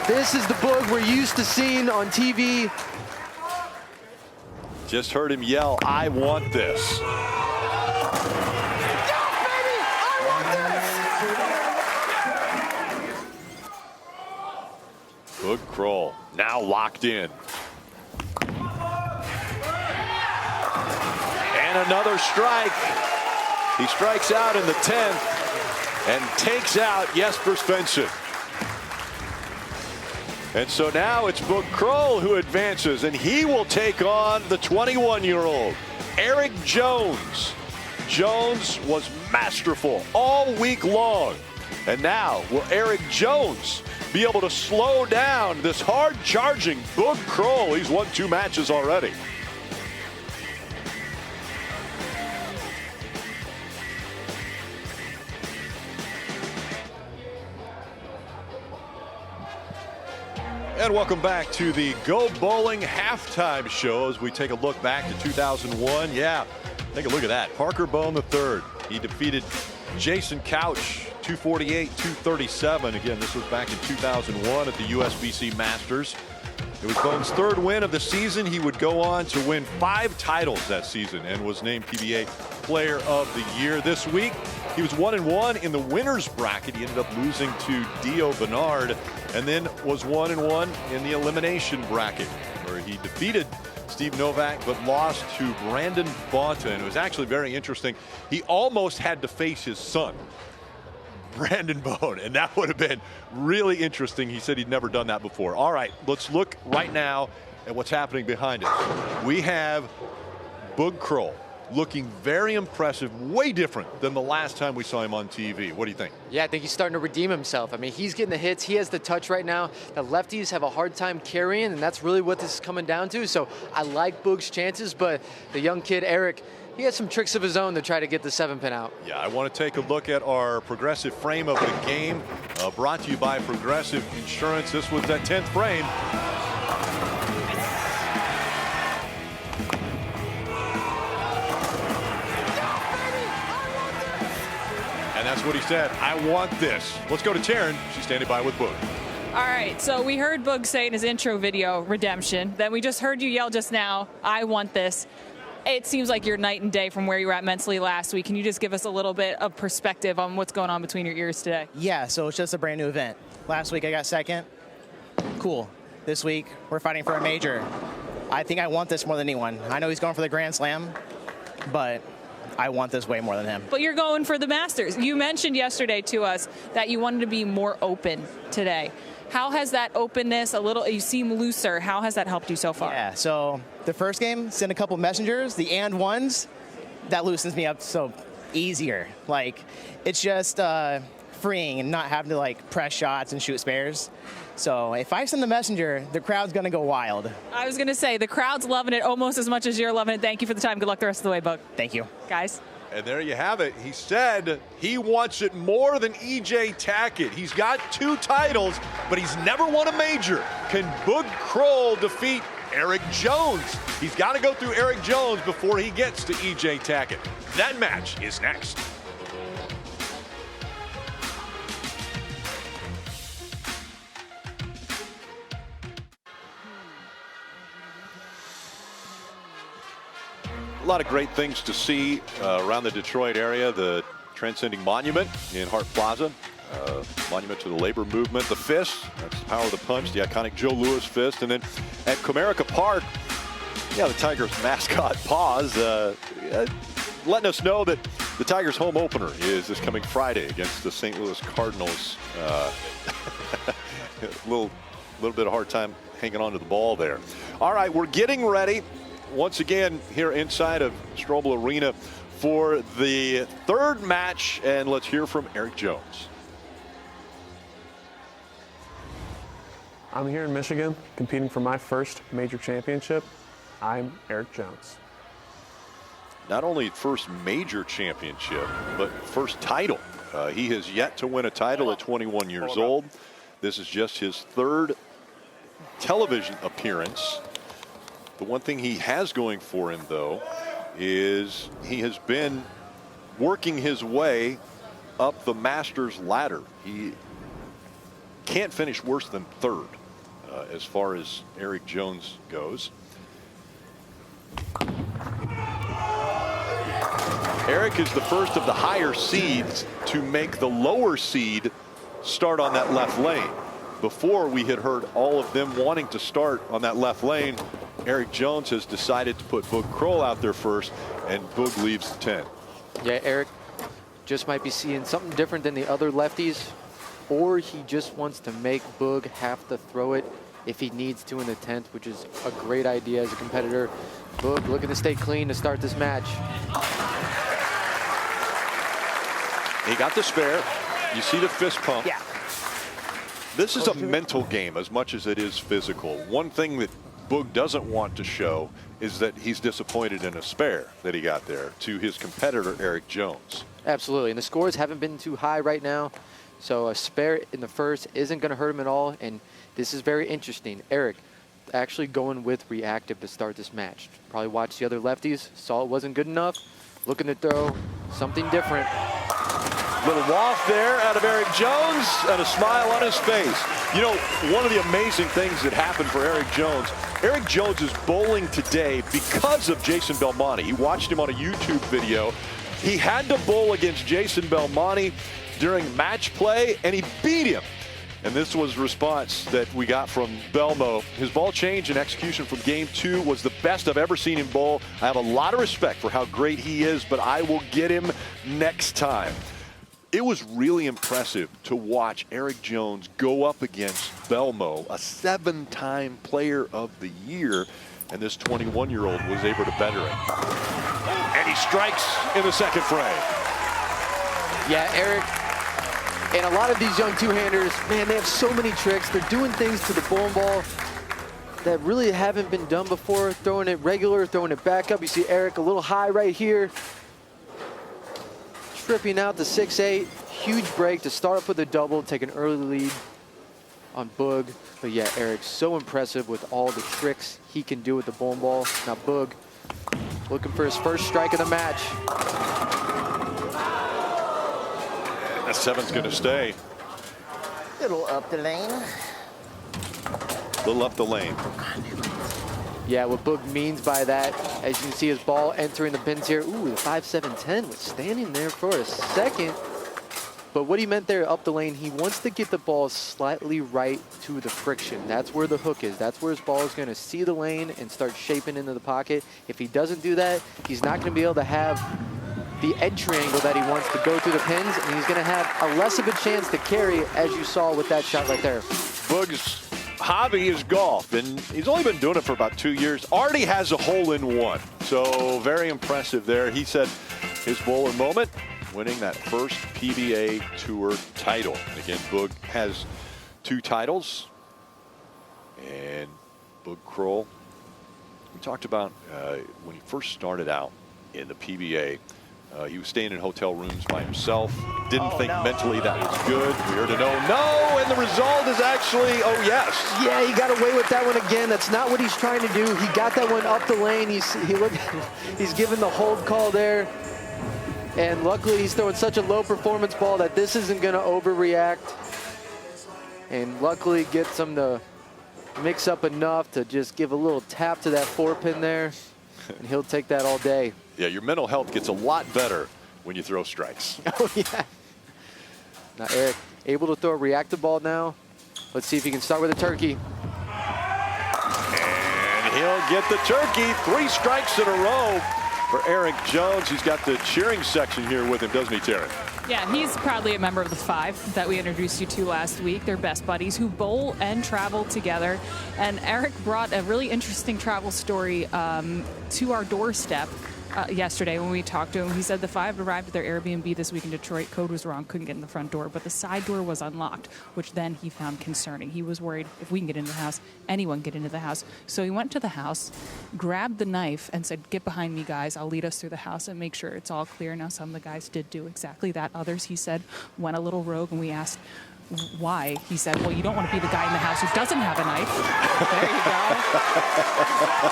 This is the Boog we're used to seeing on TV. Just heard him yell, "I want this." Boog Croll now locked in. And another strike. He strikes out in the 10th and takes out Jesper Svensson. And so now it's Boog Croll who advances, and he will take on the 21-year-old, Eric Jones. Jones was masterful all week long. And now will Eric Jones be able to slow down this hard-charging Boog Croll? He's won 2 matches already. And welcome back to the Go Bowling halftime show as we take a look back to 2001. Yeah, take a look at that. Parker Bone III. He defeated Jason Couch 248-237. Again, this was back in 2001 at the USBC Masters. It was Bone's 3rd win of the season. He would go on to win 5 titles that season and was named PBA Player of the Year. This week, he was 1-1 in the winner's bracket. He ended up losing to Dio Bernard, and then was 1-1 in the elimination bracket, where he defeated Steve Novak but lost to Brandon Bonta. It was actually very interesting. He almost had to face his son, Brandon Bone, and that would have been really interesting. He said he'd never done that before. All right, let's look right now at what's happening behind us. We have Boog Croll looking very impressive, way different than the last time we saw him on TV. What do you think? Yeah, I think he's starting to redeem himself. I mean, he's getting the hits. He has the touch right now. The lefties have a hard time carrying, and that's really what this is coming down to. So I like Boog's chances, but the young kid, Eric, he has some tricks of his own to try to get the 7-pin out. Yeah, I want to take a look at our progressive frame of the game, brought to you by Progressive Insurance. This was that 10th frame. And that's what he said. I want this. Let's go to Taryn. She's standing by with Boog. All right, so we heard Boog say in his intro video, redemption. Then we just heard you yell just now, I want this. It seems like you're night and day from where you were at mentally last week. Can you just give us a little bit of perspective on what's going on between your ears today? Yeah, so it's just a brand new event. Last week I got 2nd. Cool. This week we're fighting for a major. I think I want this more than anyone. I know he's going for the Grand Slam, but I want this way more than him. But you're going for the Masters. You mentioned yesterday to us that you wanted to be more open today. How has that openness, you seem looser, how has that helped you so far? Yeah, so the first game, send a couple messengers, the and ones, that loosens me up so easier. Like, it's just freeing and not having to like press shots and shoot spares. So if I send the messenger, the crowd's going to go wild. I was going to say, the crowd's loving it almost as much as you're loving it. Thank you for the time. Good luck the rest of the way, Boog. Thank you. Guys. And there you have it. He said he wants it more than E.J. Tackett. He's got 2 titles, but he's never won a major. Can Boog Croll defeat Eric Jones? He's got to go through Eric Jones before he gets to E.J. Tackett. That match is next. A lot of great things to see around the Detroit area. The transcending monument in Hart Plaza, monument to the labor movement, the fist, that's the power of the punch, the iconic Joe Louis fist. And then at Comerica Park, yeah, the Tigers mascot Paws letting us know that the Tigers home opener is this coming Friday against the St. Louis Cardinals. A little bit of hard time hanging on to the ball there. All right, we're getting ready once again here inside of Strobel Arena for the 3rd match, and let's hear from Eric Jones. I'm here in Michigan competing for my first major championship. I'm Eric Jones. Not only first major championship, but first title. He has yet to win a title at 21 years old. This is just his 3rd television appearance. The one thing he has going for him, though, is he has been working his way up the Masters ladder. He can't finish worse than 3rd as far as Eric Jones goes. Eric is the first of the higher seeds to make the lower seed start on that left lane. Before, we had heard all of them wanting to start on that left lane. Eric Jones has decided to put Boog Croll out there first, and Boog leaves the 10. Yeah, Eric just might be seeing something different than the other lefties, or he just wants to make Boog have to throw it if he needs to in the 10th, which is a great idea as a competitor. Boog looking to stay clean to start this match. He got the spare. You see the fist pump. Yeah. This is a mental game as much as it is physical. One thing that Boog doesn't want to show is that he's disappointed in a spare that he got there to his competitor, Eric Jones. Absolutely, and the scores haven't been too high right now, so a spare in the first isn't going to hurt him at all, and this is very interesting. Eric actually going with reactive to start this match. Probably watched the other lefties, saw it wasn't good enough, looking to throw something different. Little waft there out of Eric Jones and a smile on his face. You know, one of the amazing things that happened for Eric Jones is bowling today because of Jason Belmonte. He watched him on a YouTube video. He had to bowl against Jason Belmonte during match play, and he beat him. And this was the response that we got from Belmo. His ball change and execution from game 2 was the best I've ever seen him bowl. I have a lot of respect for how great he is, but I will get him next time. It was really impressive to watch Eric Jones go up against Belmo, a 7-time player of the year, and this 21-year-old was able to better him. And he strikes in the 2nd frame. Yeah, Eric, and a lot of these young two-handers, man, they have so many tricks. They're doing things to the bowling ball that really haven't been done before, throwing it regular, throwing it back up. You see Eric a little high right here. Tripping out the 6-8, huge break to start up with a double, take an early lead on Boog. But yeah, Eric's so impressive with all the tricks he can do with the bowling ball. Now Boog looking for his first strike of the match. That 7's going to stay. Little up the lane. Little up the lane. Yeah, what Boog means by that, as you can see his ball entering the pins here. Ooh, the 5-7-10 was standing there for a second. But what he meant there up the lane, he wants to get the ball slightly right to the friction. That's where the hook is. That's where his ball is going to see the lane and start shaping into the pocket. If he doesn't do that, he's not going to be able to have the entry angle that he wants to go through the pins, and he's going to have a less of a chance to carry, as you saw with that shot right there. Boog's hobby is golf, and he's only been doing it for about 2 years. Already has a hole-in-one, so very impressive there. He said his bowler moment, winning that first PBA Tour title. And again, Boog has 2 titles, and Boog Croll, we talked about when he first started out in the PBA, He was staying in hotel rooms by himself. Didn't think mentally that was good. We heard a no, and the result is actually, oh yes. Yeah, he got away with that one again. That's not what he's trying to do. He got that one up the lane. He's given the hold call there. And luckily he's throwing such a low performance ball that this isn't gonna overreact. And luckily gets him to mix up enough to just give a little tap to that 4-pin there. And he'll take that all day. Yeah, your mental health gets a lot better when you throw strikes. Oh, yeah. Now, Eric, able to throw a reactive ball now. Let's see if he can start with a turkey. And he'll get the turkey. 3 strikes in a row for Eric Jones. He's got the cheering section here with him, doesn't he, Taryn? Yeah, he's proudly a member of the 5 that we introduced you to last week. They're best buddies who bowl and travel together. And Eric brought a really interesting travel story to our doorstep yesterday when we talked to him. He said the 5 arrived at their Airbnb this week in Detroit. Code was wrong, couldn't get in the front door, but the side door was unlocked, which then he found concerning. He was worried if we can get into the house, anyone can get into the house. So he went to the house, grabbed the knife, and said, "Get behind me, guys. I'll lead us through the house and make sure it's all clear." Now, some of the guys did do exactly that. Others, he said, went a little rogue, and we asked why. He said, "Well, you don't want to be the guy in the house who doesn't have a knife." There you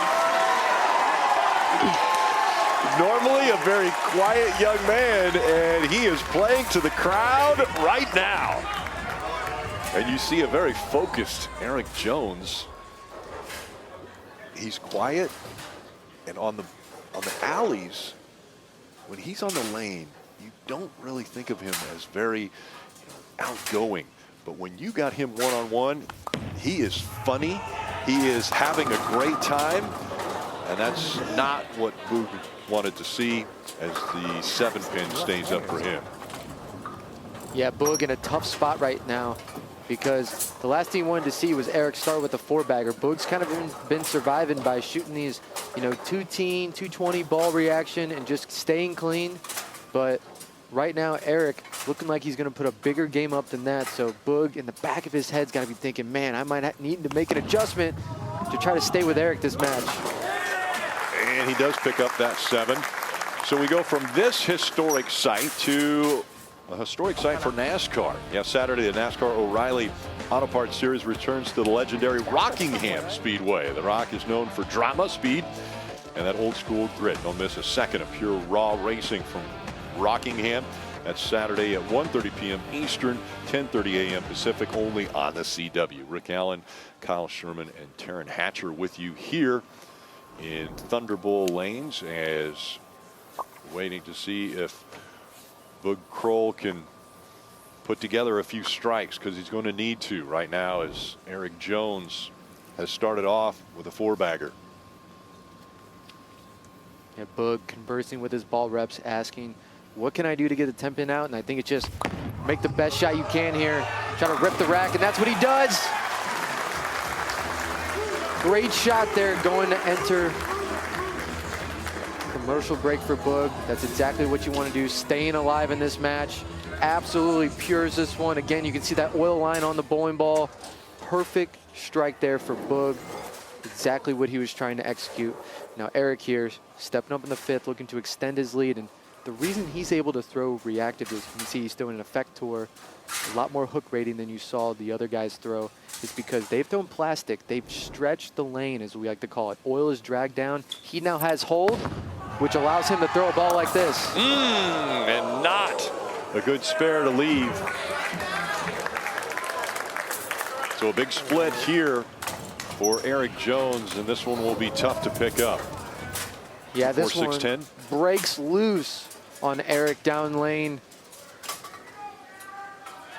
go. Normally a very quiet young man, and he is playing to the crowd right now. And you see a very focused Eric Jones. He's quiet, and on the alleys, when he's on the lane, you don't really think of him as very outgoing. But when you got him one-on-one, he is funny. He is having a great time, and that's not what Boog wanted to see as the 7-pin stays up for him. Yeah, Boog in a tough spot right now because the last thing he wanted to see was Eric start with a 4-bagger. Boog's kind of been surviving by shooting these, 2-teen, 220 ball reaction and just staying clean. But right now, Eric looking like he's going to put a bigger game up than that. So Boog in the back of his head's got to be thinking, man, I might need to make an adjustment to try to stay with Eric this match. And he does pick up that 7. So we go from this historic site to a historic site for NASCAR. Yeah, Saturday, the NASCAR O'Reilly Auto Parts Series returns to the legendary Rockingham Speedway. The Rock is known for drama, speed, and that old school grit. Don't miss a second of pure raw racing from Rockingham. That's Saturday at 1:30 p.m. Eastern, 10:30 a.m. Pacific, only on the CW. Rick Allen, Kyle Sherman, and Taryn Hatcher with you here in Thunderbowl Lanes, as waiting to see if Boog Croll can put together a few strikes, because he's going to need to right now, as Eric Jones has started off with a 4-bagger. Yeah, Boog conversing with his ball reps, asking, what can I do to get the 10-pin out? And I think it's just make the best shot you can here. Try to rip the rack, and that's what he does. Great shot there, going to enter commercial break for Boog. That's exactly what you want to do, staying alive in this match. Absolutely pures this one. Again, you can see that oil line on the bowling ball. Perfect strike there for Boog. Exactly what he was trying to execute. Now Eric here, stepping up in the 5th, looking to extend his lead. And the reason he's able to throw reactive is, you can see he's throwing an effector, a lot more hook rating than you saw the other guys throw, is because they've thrown plastic. They've stretched the lane, as we like to call it. Oil is dragged down. He now has hold, which allows him to throw a ball like this. And not a good spare to leave. So a big split here for Eric Jones, and this one will be tough to pick up. Yeah, this 4-6-10. one breaks loose on Eric down lane.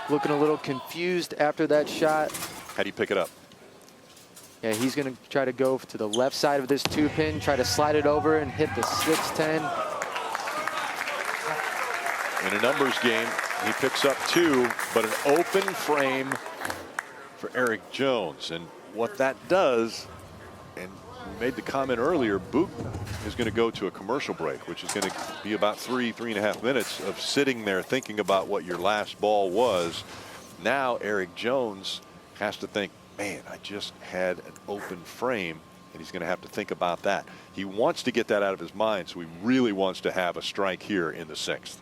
Looking a little confused after that shot. How do you pick it up? Yeah, he's going to try to go to the left side of this 2-pin, try to slide it over and hit the 6-10. In a numbers game, he picks up 2, but an open frame for Eric Jones. And what that does, and we made the comment earlier, Boog is going to go to a commercial break, which is going to be about 3.5 minutes of sitting there thinking about what your last ball was. Now Eric Jones has to think, man, I just had an open frame. and he's going to have to think about that. He wants to get that out of his mind, so he really wants to have a strike here in the 6th.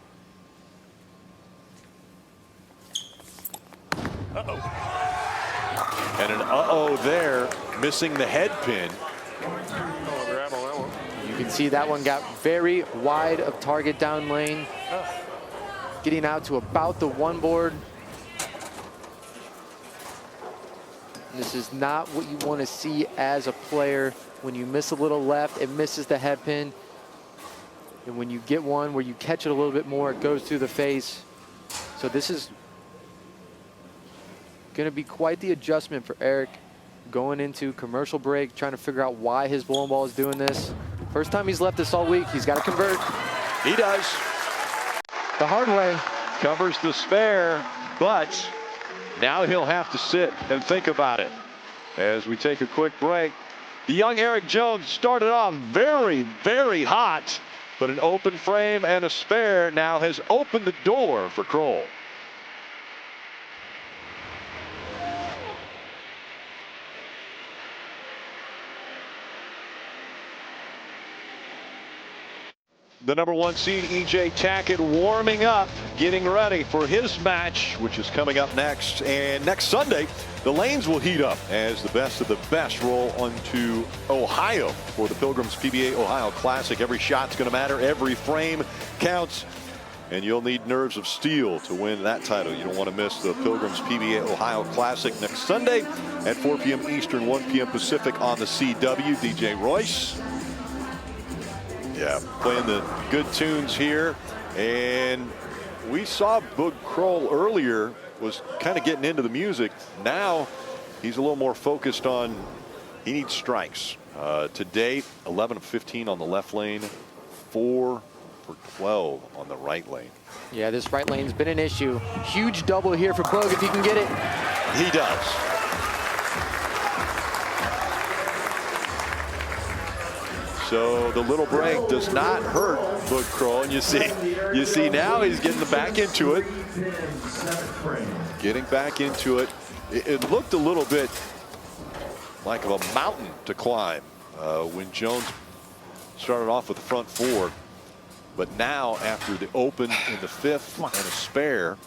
And an uh-oh there, missing the head pin. You can see that one got very wide of target down lane, getting out to about the 1 board. This is not what you want to see as a player. When you miss a little left, it misses the head pin. And when you get one where you catch it a little bit more, it goes through the face. So this is going to be quite the adjustment for Eric going into commercial break, trying to figure out why his bowling ball is doing this. First time he's left this all week. He's got to convert. He does. The hard way. Covers the spare, but now he'll have to sit and think about it. As we take a quick break, the young Eric Jones started off very, very hot, but an open frame and a spare now has opened the door for Croll. The number 1 seed, E.J. Tackett, warming up, getting ready for his match, which is coming up next. And next Sunday, the lanes will heat up as the best of the best roll onto Ohio for the Pilgrims PBA Ohio Classic. Every shot's going to matter. Every frame counts. And you'll need nerves of steel to win that title. You don't want to miss the Pilgrims PBA Ohio Classic next Sunday at 4 p.m. Eastern, 1 p.m. Pacific on the CW. DJ Royce. Yeah, playing the good tunes here. And we saw Boog Croll earlier was kind of getting into the music. Now he's a little more focused on, he needs strikes. Today, 11 of 15 on the left lane, 4 for 12 on the right lane. Yeah, this right lane's been an issue. Huge double here for Boog if he can get it. He does. So the little break does not hurt Boog Croll, and you see now he's getting back into it. Getting back into it. It looked a little bit like of a mountain to climb when Jones started off with the front 4. But now after the open in the 5th and a spare,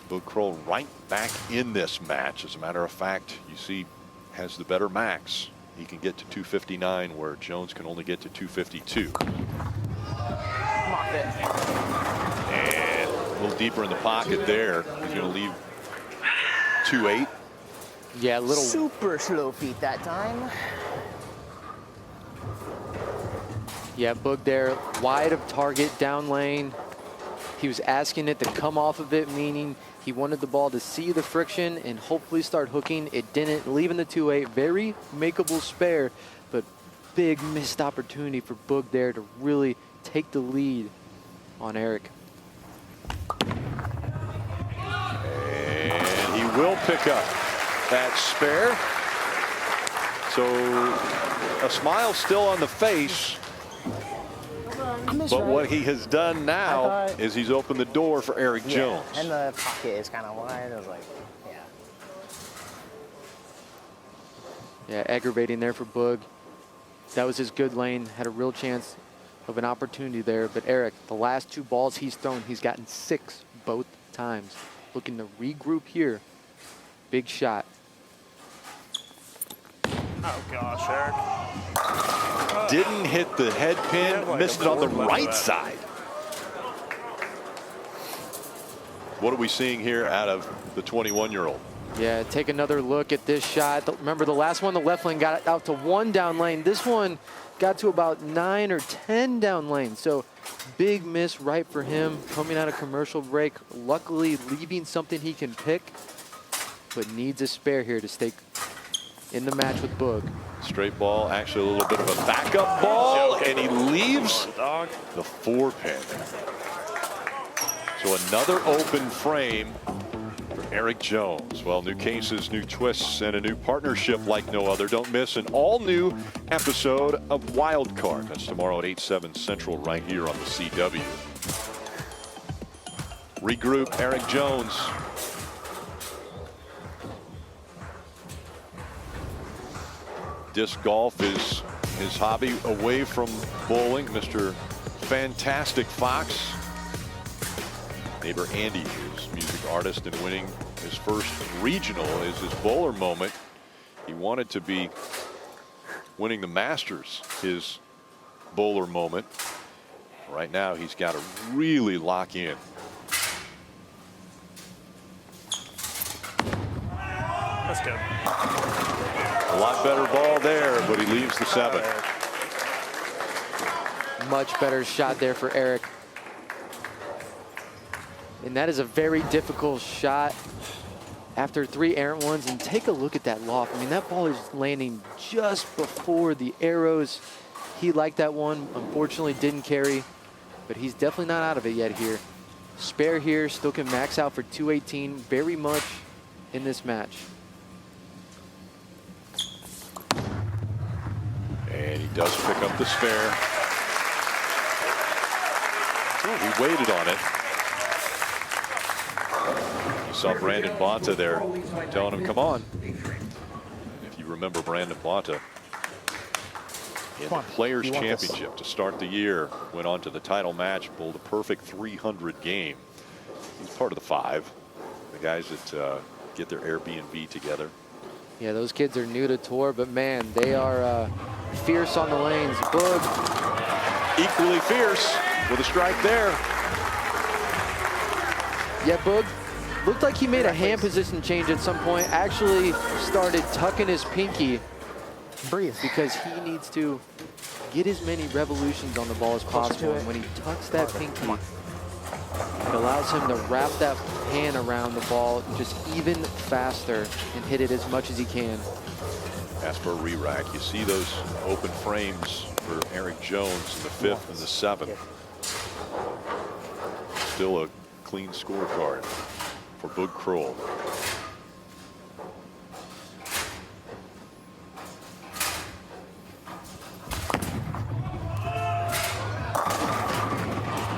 Boog Croll right back in this match. As a matter of fact, you see has the better max. He can get to 259 where Jones can only get to 252. And a little deeper in the pocket there. He's going to leave 2-8. Yeah, a little super slow feet that time. Yeah, Boog there, wide of target, down lane. He was asking it to come off of it, meaning he wanted the ball to see the friction and hopefully start hooking. It didn't, leaving the 2-8. Very makeable spare, but big missed opportunity for Boog there to really take the lead on Eric. And he will pick up that spare. So a smile still on the face. But what he has done now is he's opened the door for Eric Jones. And the pocket is kind of wide. I was like, Yeah, aggravating there for Boog. That was his good lane. Had a real chance of an opportunity there. But Eric, the last 2 balls he's thrown, he's gotten 6 both times. Looking to regroup here. Big shot. Oh, gosh, Eric. Didn't hit the head pin, missed it on the right side. What are we seeing here out of the 21-year-old? Yeah, take another look at this shot. Remember the last one, the left lane got out to 1 down lane. This one got to about 9 or 10 down lane. So big miss right for him coming out of commercial break. Luckily leaving something he can pick, but needs a spare here to stay in the match with Boog. Straight ball, actually a little bit of a backup ball, and he leaves the 4 pin. So another open frame for Eric Jones. Well, new cases, new twists, and a new partnership like no other. Don't miss an all-new episode of Wild Card. That's tomorrow at 8/7 Central right here on the CW. Regroup Eric Jones. disc golf is his hobby away from bowling. Mr. Fantastic Fox. Neighbor Andy is music artist and winning his first regional is his bowler moment. He wanted to be winning the Masters, his bowler moment. Right now he's got to really lock in. That's good. A lot better ball there, but he leaves the 7. Much better shot there for Eric. And that is a very difficult shot after 3 errant ones. And take a look at that loft. I mean, that ball is landing just before the arrows. He liked that one. Unfortunately, didn't carry. But he's definitely not out of it yet here. Spare here, still can max out for 218 very much in this match. And he does pick up the spare. Oh, he waited on it. You saw Brandon Bonta there telling him, come on. And if you remember Brandon Bonta in the Players' Championship to start the year, went on to the title match, bowled a perfect 300 game. He's part of the 5, the guys that get their Airbnb together. Yeah, those kids are new to tour, but man, they are fierce on the lanes. Boog. Equally fierce with a strike there. Yeah, Boog looked like he made a hand position change at some point. Actually started tucking his pinky. Breathe. Because he needs to get as many revolutions on the ball as possible. And when he tucks that pinky, it allows him to wrap that hand around the ball just even faster and hit it as much as he can. As for a re-rack, you see those open frames for Eric Jones in the 5th and the 7th. Still a clean scorecard for Boog Croll.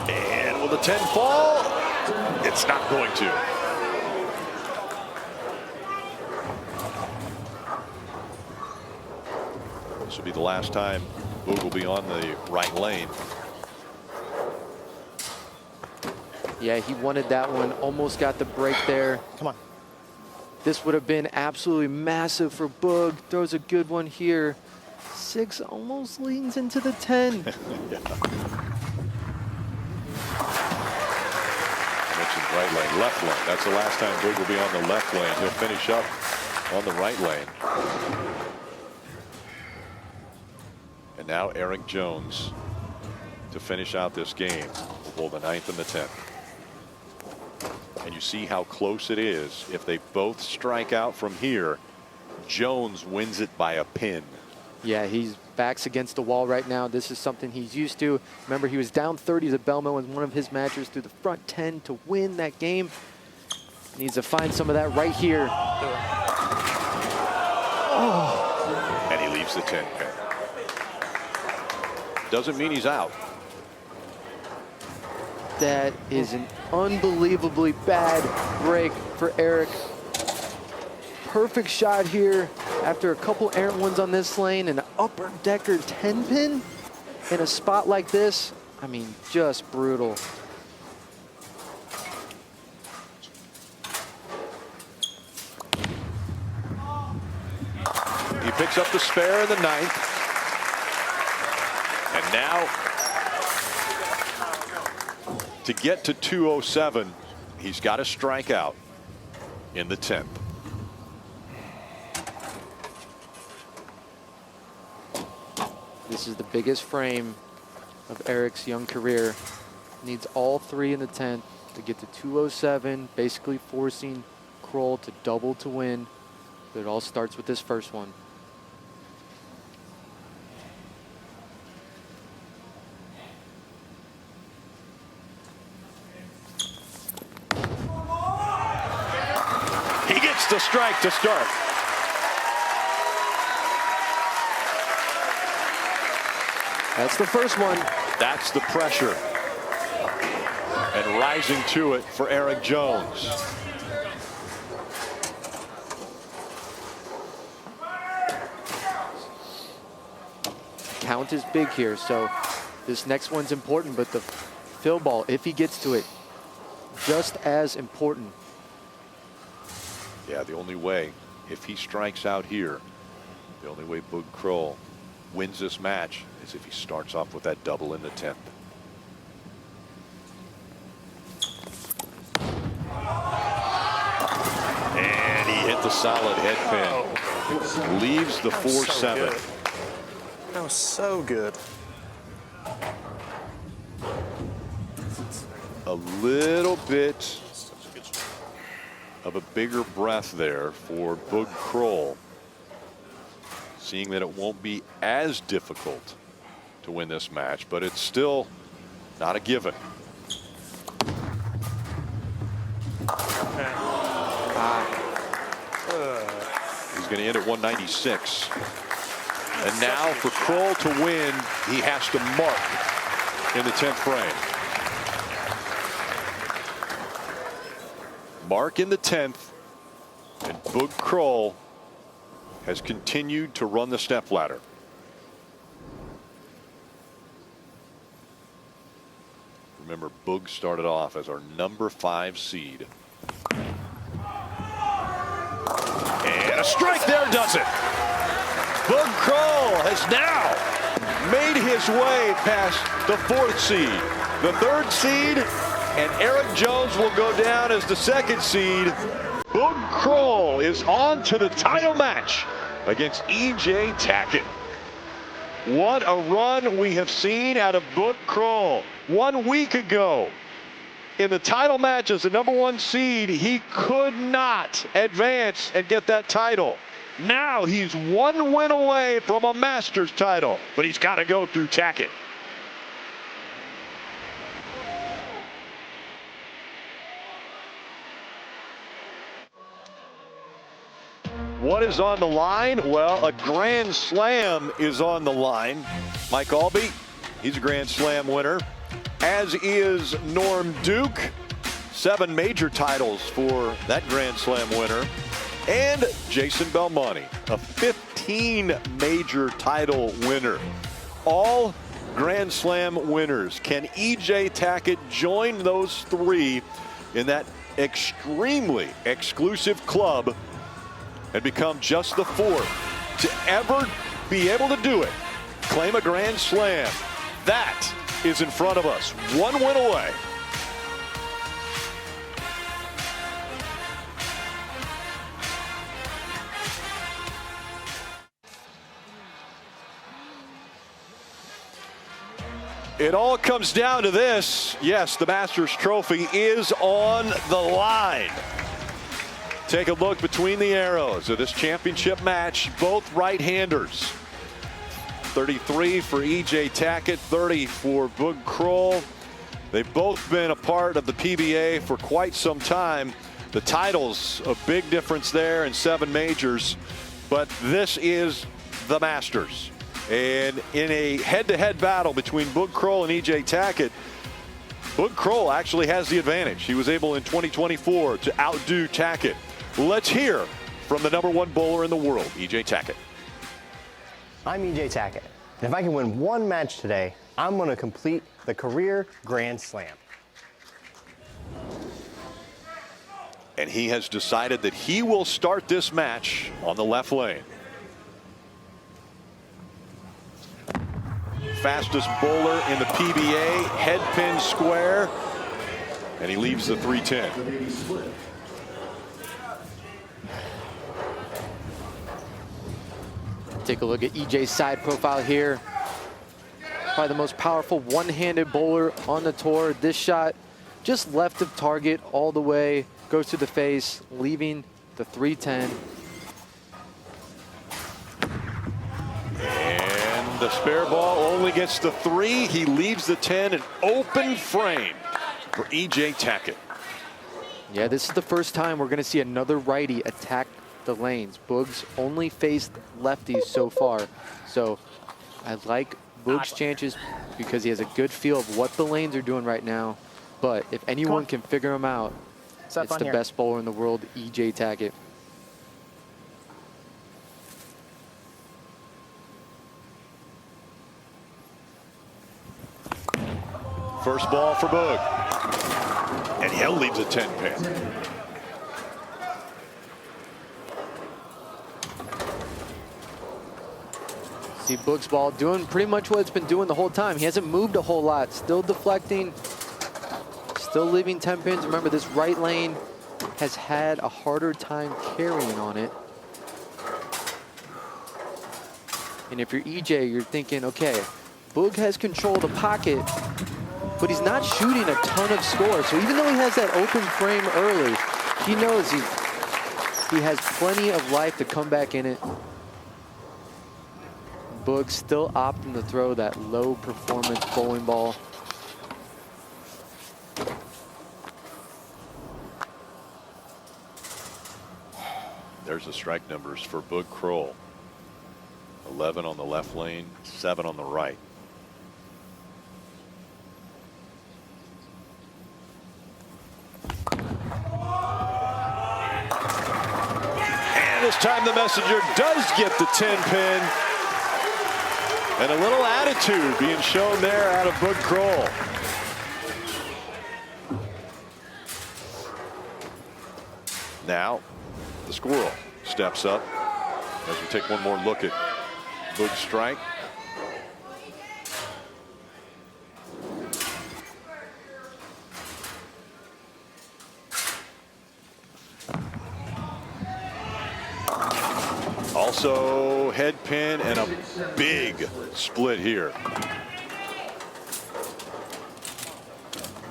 And will the 10 fall? It's not going to. This will be the last time Boog will be on the right lane. Yeah, he wanted that one. Almost got the break there. Come on. This would have been absolutely massive for Boog. Throws a good one here. 6 almost leans into the 10. Yeah. Right lane, left lane. That's the last time Boog will be on the left lane. He'll finish up on the right lane. And now Eric Jones to finish out this game will bowl the 9th and the 10th. And you see how close it is. If they both strike out from here, Jones wins it by a pin. Yeah, he's backs against the wall right now. This is something he's used to. Remember, he was down 30 to Belmont in one of his matches through the front 10 to win that game. Needs to find some of that right here. Oh. And he leaves the 10 pin. Doesn't mean he's out. That is an unbelievably bad break for Eric. Perfect shot here after a couple errant ones on this lane, and an upper decker 10 pin in a spot like this. I mean, just brutal. He picks up the spare in the 9th. And now to get to 207, he's got to strike out in the 10th. This is the biggest frame of Eric's young career. Needs all 3 in the 10th to get to 207, basically forcing Croll to double to win. But it all starts with this first one. He gets the strike to start. That's the first one. That's the pressure. And rising to it for Eric Jones. count is big here, so this next one's important, but the fill ball, if he gets to it, just as important. Yeah, the only way, if he strikes out here, the only way Boog Croll wins this match is if he starts off with that double in the 10th. And he hit the solid head pin. Leaves the 4-7. That was so good. A little bit of a bigger breath there for Boog Croll, seeing that it won't be as difficult to win this match, but it's still not a given. He's going to end at 196. And now for Croll to win, he has to mark in the 10th frame. Mark in the 10th, and Boog Croll has continued to run the step ladder. Remember, Boog started off as our number 5 seed. And a strike there does it. Boog Croll has now made his way past the 4th seed, the 3rd seed, and Eric Jones will go down as the 2nd seed. Boog Croll is on to the title match against E.J. Tackett. What a run we have seen out of Boog Croll. 1 week ago, in the title match as the number 1 seed, he could not advance and get that title. Now he's 1 win away from a Masters title, but he's got to go through Tackett. What is on the line? Well, a Grand Slam is on the line. Mike Albee, he's a Grand Slam winner, as is Norm Duke. 7 major titles for that Grand Slam winner. And Jason Belmonte, a 15 major title winner. All Grand Slam winners. Can E.J. Tackett join those 3 in that extremely exclusive club and become just the 4th to ever be able to do it? Claim a Grand Slam. That is in front of us. 1 win away. It all comes down to this. Yes, the Masters trophy is on the line. Take a look between the arrows of this championship match. Both right-handers. 33 for E.J. Tackett, 30 for Boog Croll. They've both been a part of the PBA for quite some time. The titles, a big difference there in 7 majors. But this is the Masters. And in a head-to-head battle between Boog Croll and E.J. Tackett, Boog Croll actually has the advantage. He was able in 2024 to outdo Tackett. Let's hear from the number 1 bowler in the world, E.J. Tackett. I'm E.J. Tackett, and if I can win 1 match today, I'm going to complete the career Grand Slam. And he has decided that he will start this match on the left lane. Fastest bowler in the PBA, head pin square, and he leaves the 310. Take a look at EJ's side profile here. Probably the most powerful one-handed bowler on the tour. This shot just left of target all the way, goes to the face, leaving the 310. And the spare ball only gets the 3. He leaves the 10, an open frame for E.J. Tackett. Yeah, this is the first time we're going to see another righty attack the lanes. Boog's only faced lefties so far. So I like Boog's chances because he has a good feel of what the lanes are doing right now. But if anyone can figure them out, it's the best bowler in the world, E.J. Tackett. First ball for Boog. And he'll leave the 10 pin. See Boog's ball doing pretty much what it's been doing the whole time. He hasn't moved a whole lot. Still deflecting. Still leaving 10 pins. Remember, this right lane has had a harder time carrying on it. And if you're EJ, you're thinking, okay, Boog has control of the pocket, but he's not shooting a ton of scores. So even though he has that open frame early, he knows he has plenty of life to come back in it. Boog still opting to throw that low performance bowling ball. There's the strike numbers for Boog Croll. 11 on the left lane, 7 on the right. And this time the messenger does get the 10 pin. And a little attitude being shown there out of Boog Croll. Now the squirrel steps up as we take one more look at Boog's strike. Also head pin and a big split here.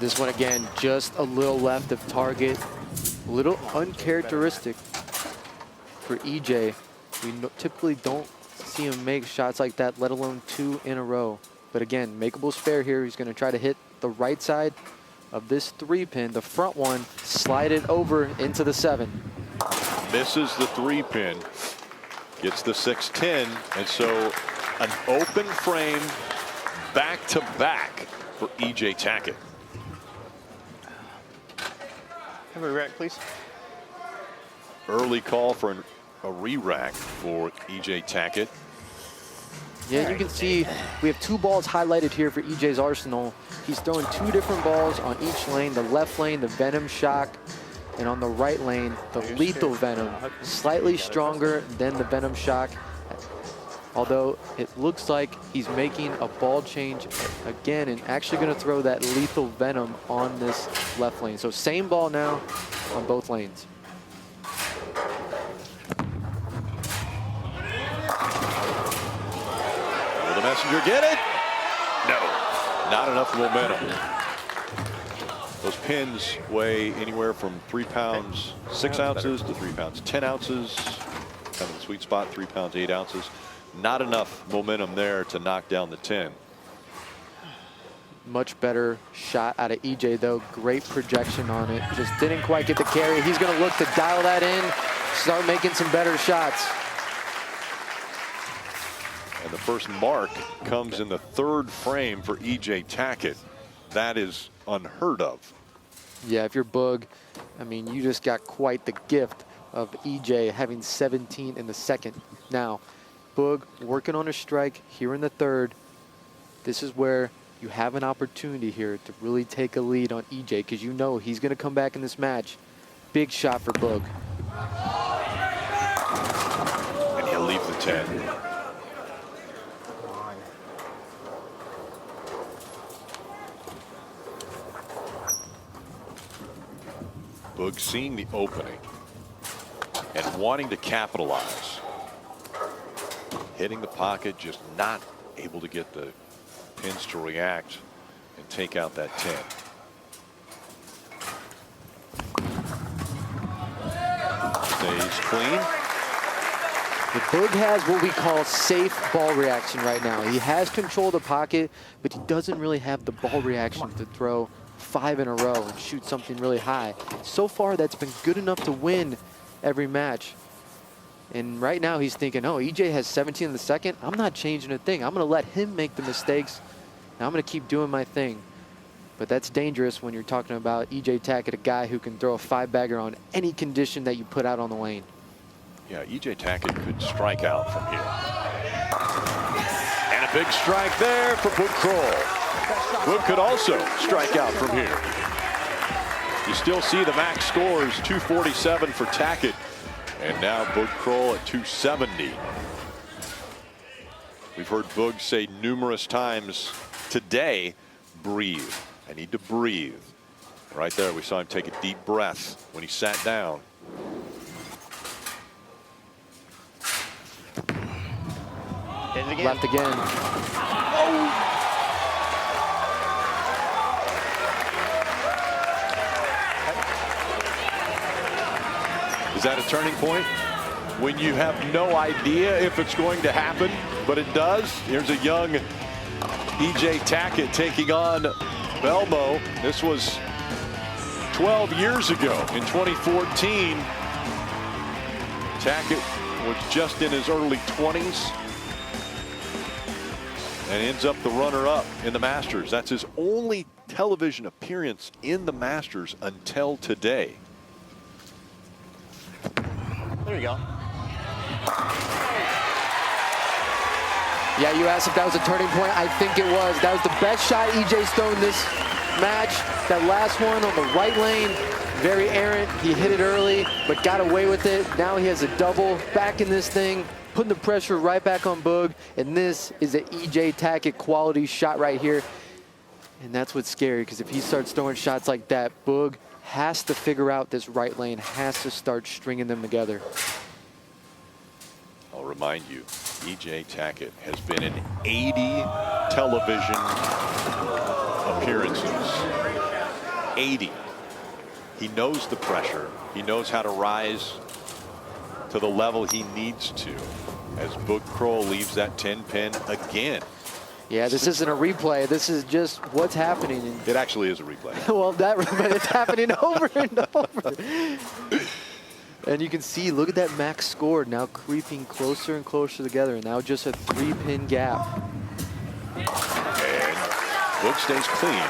This one again, just a little left of target. A little uncharacteristic for EJ. We typically don't see him make shots like that, let alone 2 in a row. But again, makeable spare here. He's going to try to hit the right side of this 3 pin. The front one, slide it over into the 7. Misses the 3 pin. Gets the 6-10, and so an open frame back-to-back for EJ Tackett. Have a rack, please. Early call for a re-rack for EJ Tackett. Yeah, you can see we have 2 balls highlighted here for EJ's arsenal. He's throwing 2 different balls on each lane. The left lane, the Venom Shock, and on the right lane, the Lethal Venom. Slightly stronger than the Venom Shock, although it looks like he's making a ball change again and actually going to throw that Lethal Venom on this left lane. So same ball now on both lanes. Will the messenger get it? No, not enough momentum. Those pins weigh anywhere from 3 pounds 6 ounces to 3 pounds 10 ounces. Kind of the sweet spot, 3 pounds 8 ounces. Not enough momentum there to knock down the 10. Much better shot out of EJ though. Great projection on it. Just didn't quite get the carry. He's going to look to dial that in, start making some better shots. And the first mark comes in the 3rd frame for EJ Tackett. That is unheard of. Yeah, if you're Boog, I mean, you just got quite the gift of EJ having 17 in the 2nd. Now, Boog working on a strike here in the 3rd. This is where you have an opportunity here to really take a lead on EJ because you know he's going to come back in this match. Big shot for Boog. And he'll leave the 10. Boog seeing the opening and wanting to capitalize. Hitting the pocket, just not able to get the pins to react and take out that 10. Stays clean. The Boog has what we call safe ball reaction right now. He has control of the pocket, but he doesn't really have the ball reaction to throw 5 in a row and shoot something really high. So far, that's been good enough to win every match. And right now, he's thinking, oh, EJ has 17 in the 2nd. I'm not changing a thing. I'm going to let him make the mistakes, and I'm going to keep doing my thing. But that's dangerous when you're talking about EJ Tackett, a guy who can throw a 5-bagger on any condition that you put out on the lane. Yeah, EJ Tackett could strike out from here. And a big strike there for Boog Croll. Boog could also strike out from here. You still see the max scores, 247 for Tackett. And now Boog Croll at 270. We've heard Boog say numerous times today, breathe. I need to breathe. Right there, we saw him take a deep breath when he sat down. Hit it again. Left again. Oh. Is that a turning point? When you have no idea if it's going to happen, but it does. Here's a young E.J. Tackett taking on Belmo. This was 12 years ago in 2014. Tackett was just in his early 20s and ends up the runner-up in the Masters. That's his only television appearance in the Masters until today. There you go. Yeah, you asked if that was a turning point. I think it was. That was the best shot EJ's thrown this match. That last one on the right lane, very errant. He hit it early, but got away with it. Now he has a double back in this thing, putting the pressure right back on Boog. And this is an EJ Tackett quality shot right here. And that's what's scary, because if he starts throwing shots like that, Boog has to figure out this right lane, has to start stringing them together. I'll remind you, E.J. Tackett has been in 80 television appearances. 80. He knows the pressure. He knows how to rise to the level he needs to as Boog Croll leaves that 10-pin again. Yeah, this isn't a replay. This is just what's happening. It actually is a replay. Well, but it's happening over and over. And you can see, look at that max score now creeping closer and closer together. And now just a 3-pin gap. And Boog stays clean.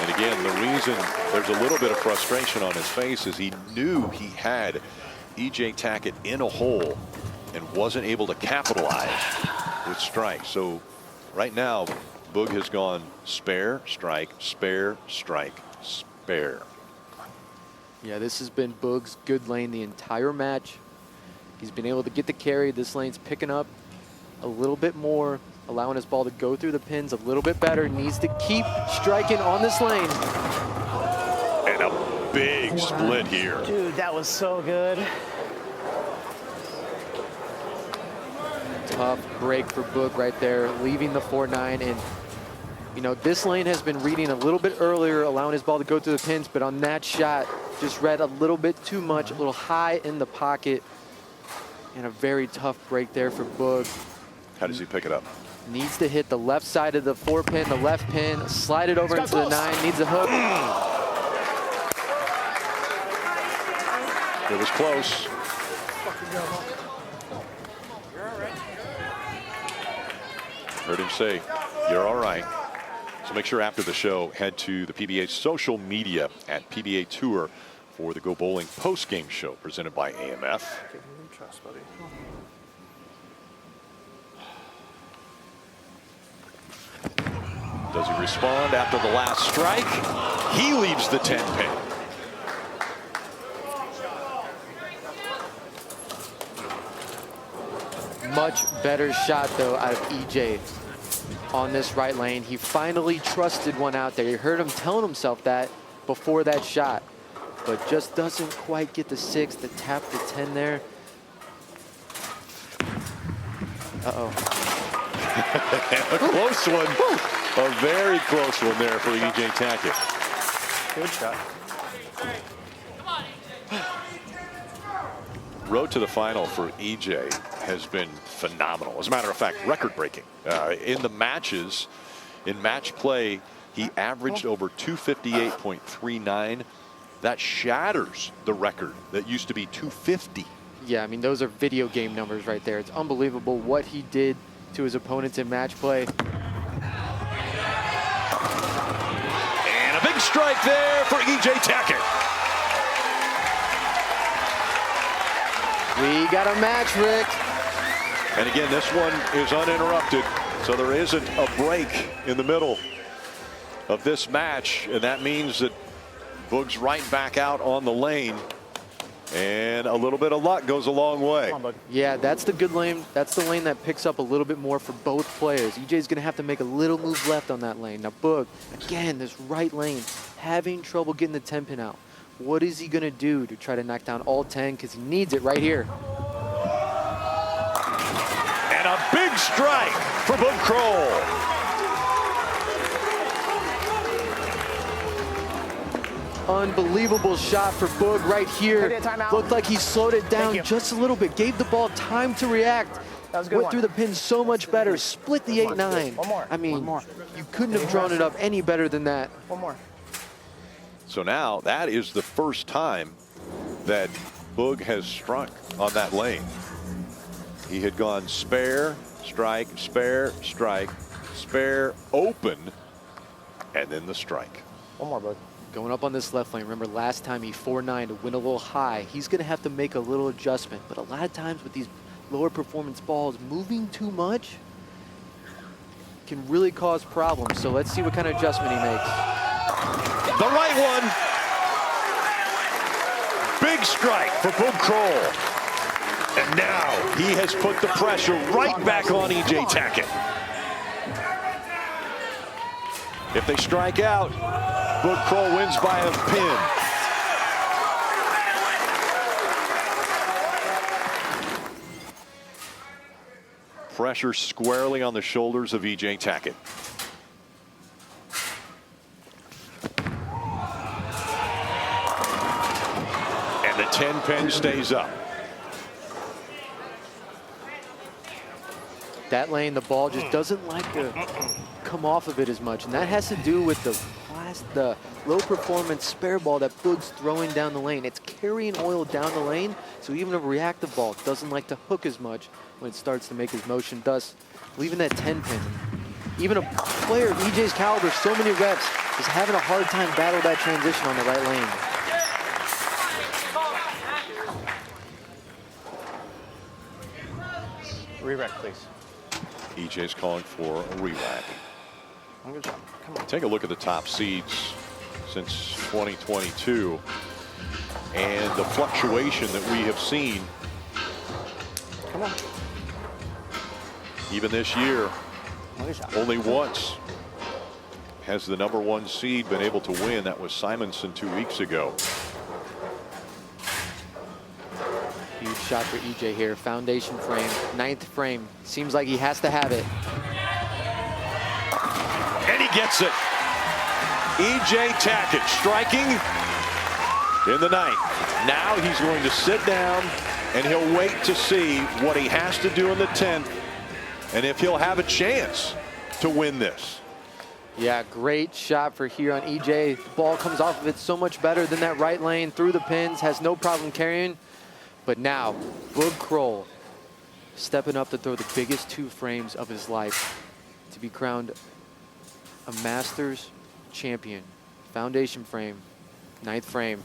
And again, the reason there's a little bit of frustration on his face is he knew he had E.J. Tackett in a hole and wasn't able to capitalize with strikes. So right now, Boog has gone spare, strike, spare, strike, spare. Yeah, this has been Boog's good lane the entire match. He's been able to get the carry. This lane's picking up a little bit more, allowing his ball to go through the pins a little bit better. Needs to keep striking on this lane. And a big split here. Dude, that was so good. Tough break for Boog right there, leaving the 4-9. And, you know, this lane has been reading a little bit earlier, allowing his ball to go through the pins. But on that shot, just read a little bit too much, a little high in the pocket. And a very tough break there for Boog. How does he pick it up? Needs to hit the left side of the 4-pin, the left pin, slide it over into the 9, needs a hook. It was close. Heard him say, you're all right. So make sure after the show, head to the PBA social media at PBA Tour for the Go Bowling post-game show presented by AMF. Does he respond after the last strike? He leaves the 10-pin. Much better shot, though, out of EJ on this right lane. He finally trusted one out there. You heard him telling himself that before that shot, but just doesn't quite get the 6 to tap the 10 there. Uh-oh. A close one. A very close one there for E.J. Tackett. Good shot. Road to the final for E.J. has been phenomenal. As a matter of fact, record-breaking. In the matches, in match play, he averaged over 258.39. That shatters the record that used to be 250. Yeah, I mean, those are video game numbers right there. It's unbelievable what he did to his opponents in match play. And a big strike there for E.J. Tackett. We got a match, Rick. And again, this one is uninterrupted, so there isn't a break in the middle. of this match, and that means that Boog's right back out on the lane. And a little bit of luck goes a long way. Yeah, that's the good lane. That's the lane that picks up a little bit more for both players. EJ's going to have to make a little move left on that lane. Now, Boog, again, this right lane, having trouble getting the 10-pin out. What is he going to do to try to knock down all 10? Because he needs it right here. And a big strike for Boog Croll. Unbelievable shot for Boog right here. Looked like he slowed it down just a little bit. Gave the ball time to react. Went through the pin so much better. Split the 8-9. I mean, you couldn't have drawn it up any better than that. One more. So now that is the first time that Boog has struck on that lane. He had gone spare, strike, spare, strike, spare, open, and then the strike. One more, Boog. Going up on this left lane. Remember last time he 4-9 to win a little high. He's going to have to make a little adjustment. But a lot of times with these lower performance balls, moving too much can really cause problems. So let's see what kind of adjustment he makes. The right one. Big strike for Boog Croll. And now he has put the pressure right back on EJ Tackett. If they strike out, Boog Croll wins by a pin. Pressure squarely on the shoulders of EJ Tackett. And the 10-pin stays up. That lane, the ball just doesn't like to come off of it as much. And that has to do with the low performance spare ball that Boog's throwing down the lane. It's carrying oil down the lane, so even a reactive ball doesn't like to hook as much when it starts to make his motion, thus leaving that 10-pin. Even a player of EJ's caliber, so many reps, is having a hard time battle that transition on the right lane. Re-rack, please. EJ's calling for a re-rack. Good job. Come on. Take a look at the top seeds since 2022 and the fluctuation that we have seen. Come on. Even this year, only once has the #1 seed been able to win. That was Simonson 2 weeks ago. Huge shot for EJ here. Foundation frame, 9th frame. Seems like he has to have it. And he gets it. EJ Tackett striking in the 9th. Now he's going to sit down and he'll wait to see what he has to do in the 10th and if he'll have a chance to win this. Yeah, great shot for here on EJ. The ball comes off of it so much better than that right lane, through the pins, has no problem carrying. But now, Boog Croll stepping up to throw the biggest 2 frames of his life to be crowned a Masters champion. Foundation frame, 9th frame.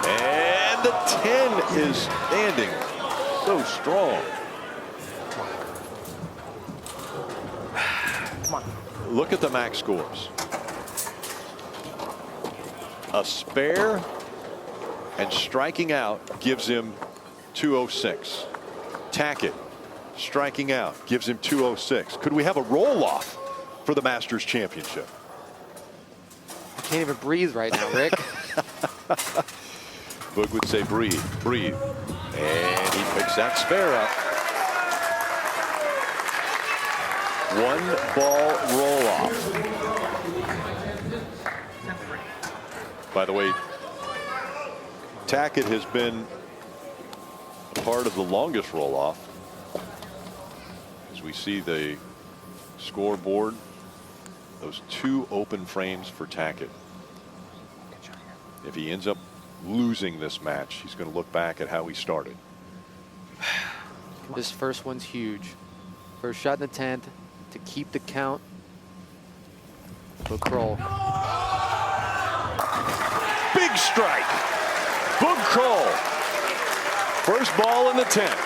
And the 10 is standing so strong. Come on. Look at the max scores. A spare and striking out gives him 206. Tackett striking out gives him 206. Could we have a roll-off for the Masters Championship? I can't even breathe right now, Rick. Boog would say breathe, breathe. And he picks that spare up. 1 ball roll-off. By the way, Tackett has been a part of the longest roll-off. As we see the scoreboard, those 2 open frames for Tackett. If he ends up losing this match, he's going to look back at how he started. This first one's huge. First shot in the 10th to keep the count. Boog Croll. Big strike. Boog Croll. First ball in the 10th.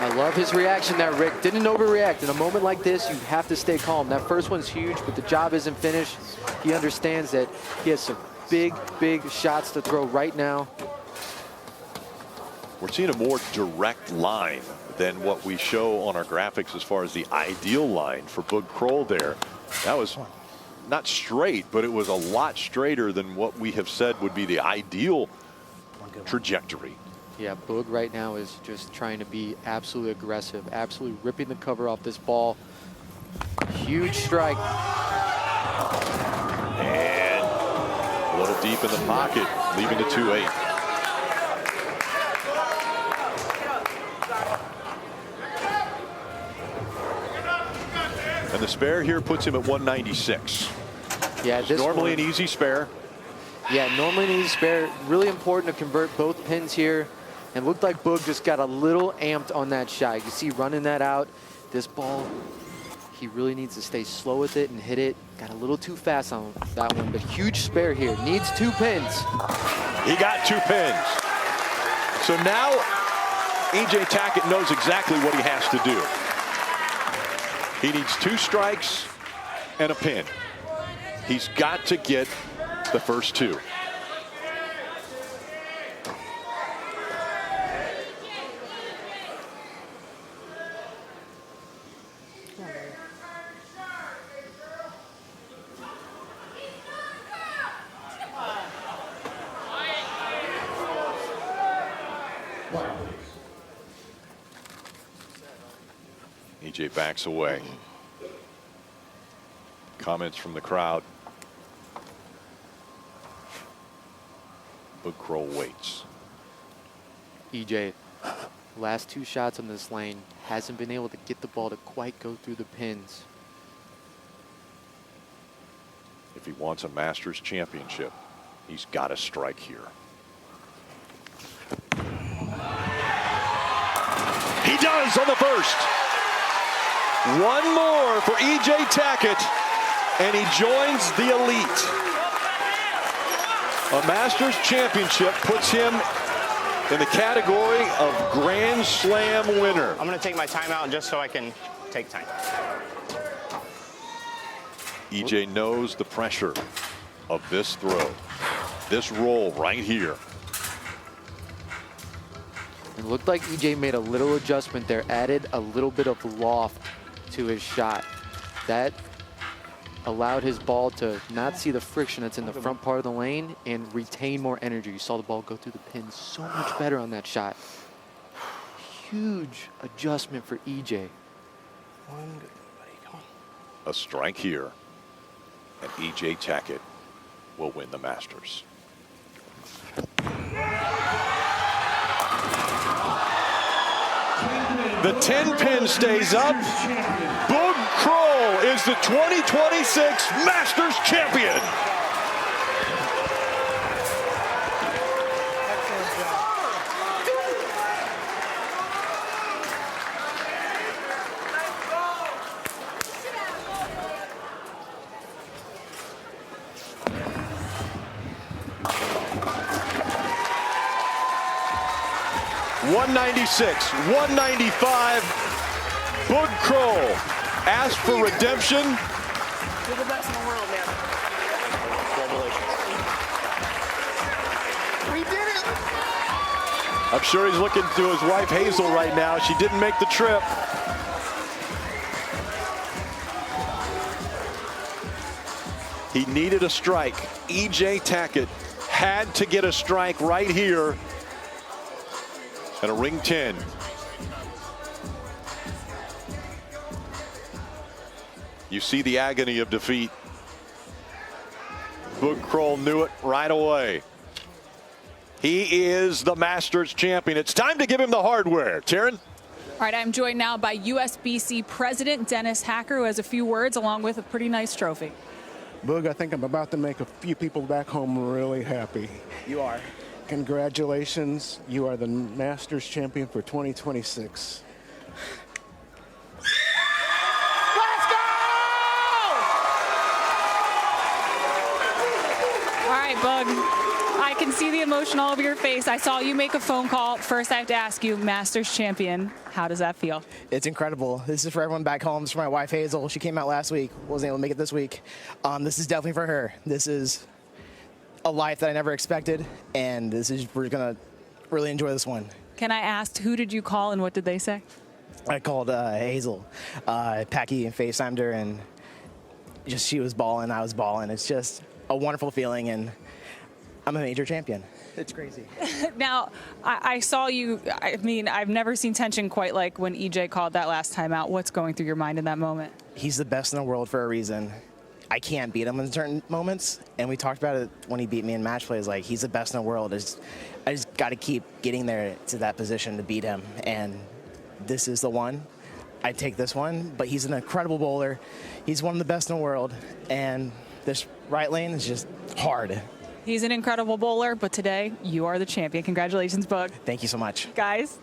I love his reaction there, Rick. Didn't overreact. In a moment like this, you have to stay calm. That first one's huge, but the job isn't finished. He understands that he has some big, big shots to throw right now. We're seeing a more direct line than what we show on our graphics as far as the ideal line for Boog Croll there. That was not straight, but it was a lot straighter than what we have said would be the ideal trajectory. Yeah, Boog right now is just trying to be absolutely aggressive, absolutely ripping the cover off this ball. Huge strike. And a little deep in the pocket, leaving the 2-8. And the spare here puts him at 196. Yeah, this normally one, an easy spare. Yeah, normally an easy spare. Really important to convert both pins here. And looked like Boog just got a little amped on that shot. You see running that out. This ball, he really needs to stay slow with it and hit it. Got a little too fast on that one, but huge spare here. Needs 2 pins. He got 2 pins. So now E.J. Tackett knows exactly what he has to do. He needs 2 strikes and a pin. He's got to get the first 2. E.J. backs away. Comments from the crowd. But Croll waits. E.J., last 2 shots on this lane, hasn't been able to get the ball to quite go through the pins. If he wants a Masters championship, he's got to strike here. He does on the first. 1 more for E.J. Tackett, and he joins the elite. A Masters championship puts him in the category of Grand Slam winner. I'm going to take my timeout just so I can take time. E.J. knows the pressure of this throw, this roll right here. It looked like E.J. made a little adjustment there, added a little bit of loft to his shot. That allowed his ball to not see the friction that's in the front part of the lane and retain more energy. You saw the ball go through the pins so much better on that shot. Huge adjustment for E.J. A strike here, and E.J. Tackett will win the Masters. The 10-pin stays up. Boog Croll is the 2026 Masters champion. .196, 195. Boog Croll asked for redemption. You're the best in the world, man. Congratulations. We did it! I'm sure he's looking to his wife Hazel right now. She didn't make the trip. He needed a strike. E.J. Tackett had to get a strike right here at a ring 10. You see the agony of defeat. Boog Croll knew it right away. He is the Masters champion. It's time to give him the hardware. Taryn? All right, I'm joined now by USBC President Dennis Hacker, who has a few words along with a pretty nice trophy. Boog, I think I'm about to make a few people back home really happy. You are. Congratulations. You are the Masters champion for 2026. Let's go! All right, Boog. I I can see the emotion all over your face. I saw you make a phone call. First, I have to ask you, Masters champion, how does that feel? It's incredible. This is for everyone back home. This is for my wife, Hazel. She came out last week, wasn't able to make it this week. This is definitely for her. This is a life that I never expected, and we're going to really enjoy this one. Can I ask, who did you call and what did they say? I called Hazel, Packy, and FaceTimed her, and just she was balling, I was balling. It's just a wonderful feeling, and I'm a major champion. It's crazy. Now, I saw you. I mean, I've never seen tension quite like when EJ called that last time out. What's going through your mind in that moment? He's the best in the world for a reason. I can't beat him in certain moments, and we talked about it when he beat me in match play. It's like, he's the best in the world. I just got to keep getting there to that position to beat him, and this is the one. I take this one, but he's an incredible bowler. He's one of the best in the world, and this right lane is just hard. He's an incredible bowler, but today you are the champion. Congratulations, Boog. Thank you so much. Guys.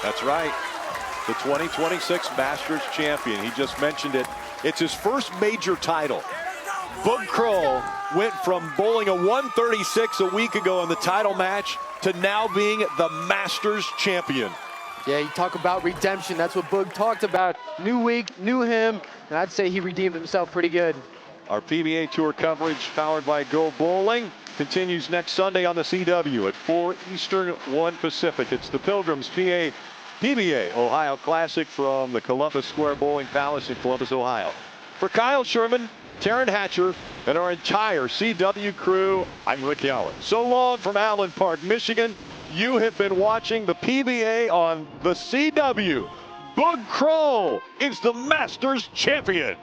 That's right. The 2026 Masters champion. He just mentioned it. It's his first major title. Boog Croll went from bowling a 136 a week ago in the title match to now being the Masters champion. Yeah, you talk about redemption. That's what Boog talked about. New week, new him, and I'd say he redeemed himself pretty good. Our PBA Tour coverage, powered by Go Bowling, continues next Sunday on the CW at 4 Eastern, 1 Pacific. It's the Pilgrims PBA Ohio Classic from the Columbus Square Bowling Palace in Columbus, Ohio. For Kyle Sherman, Taryn Hatcher, and our entire CW crew, I'm Rick Allen. So long from Allen Park, Michigan. You have been watching the PBA on the CW. Boog Croll is the Masters champion.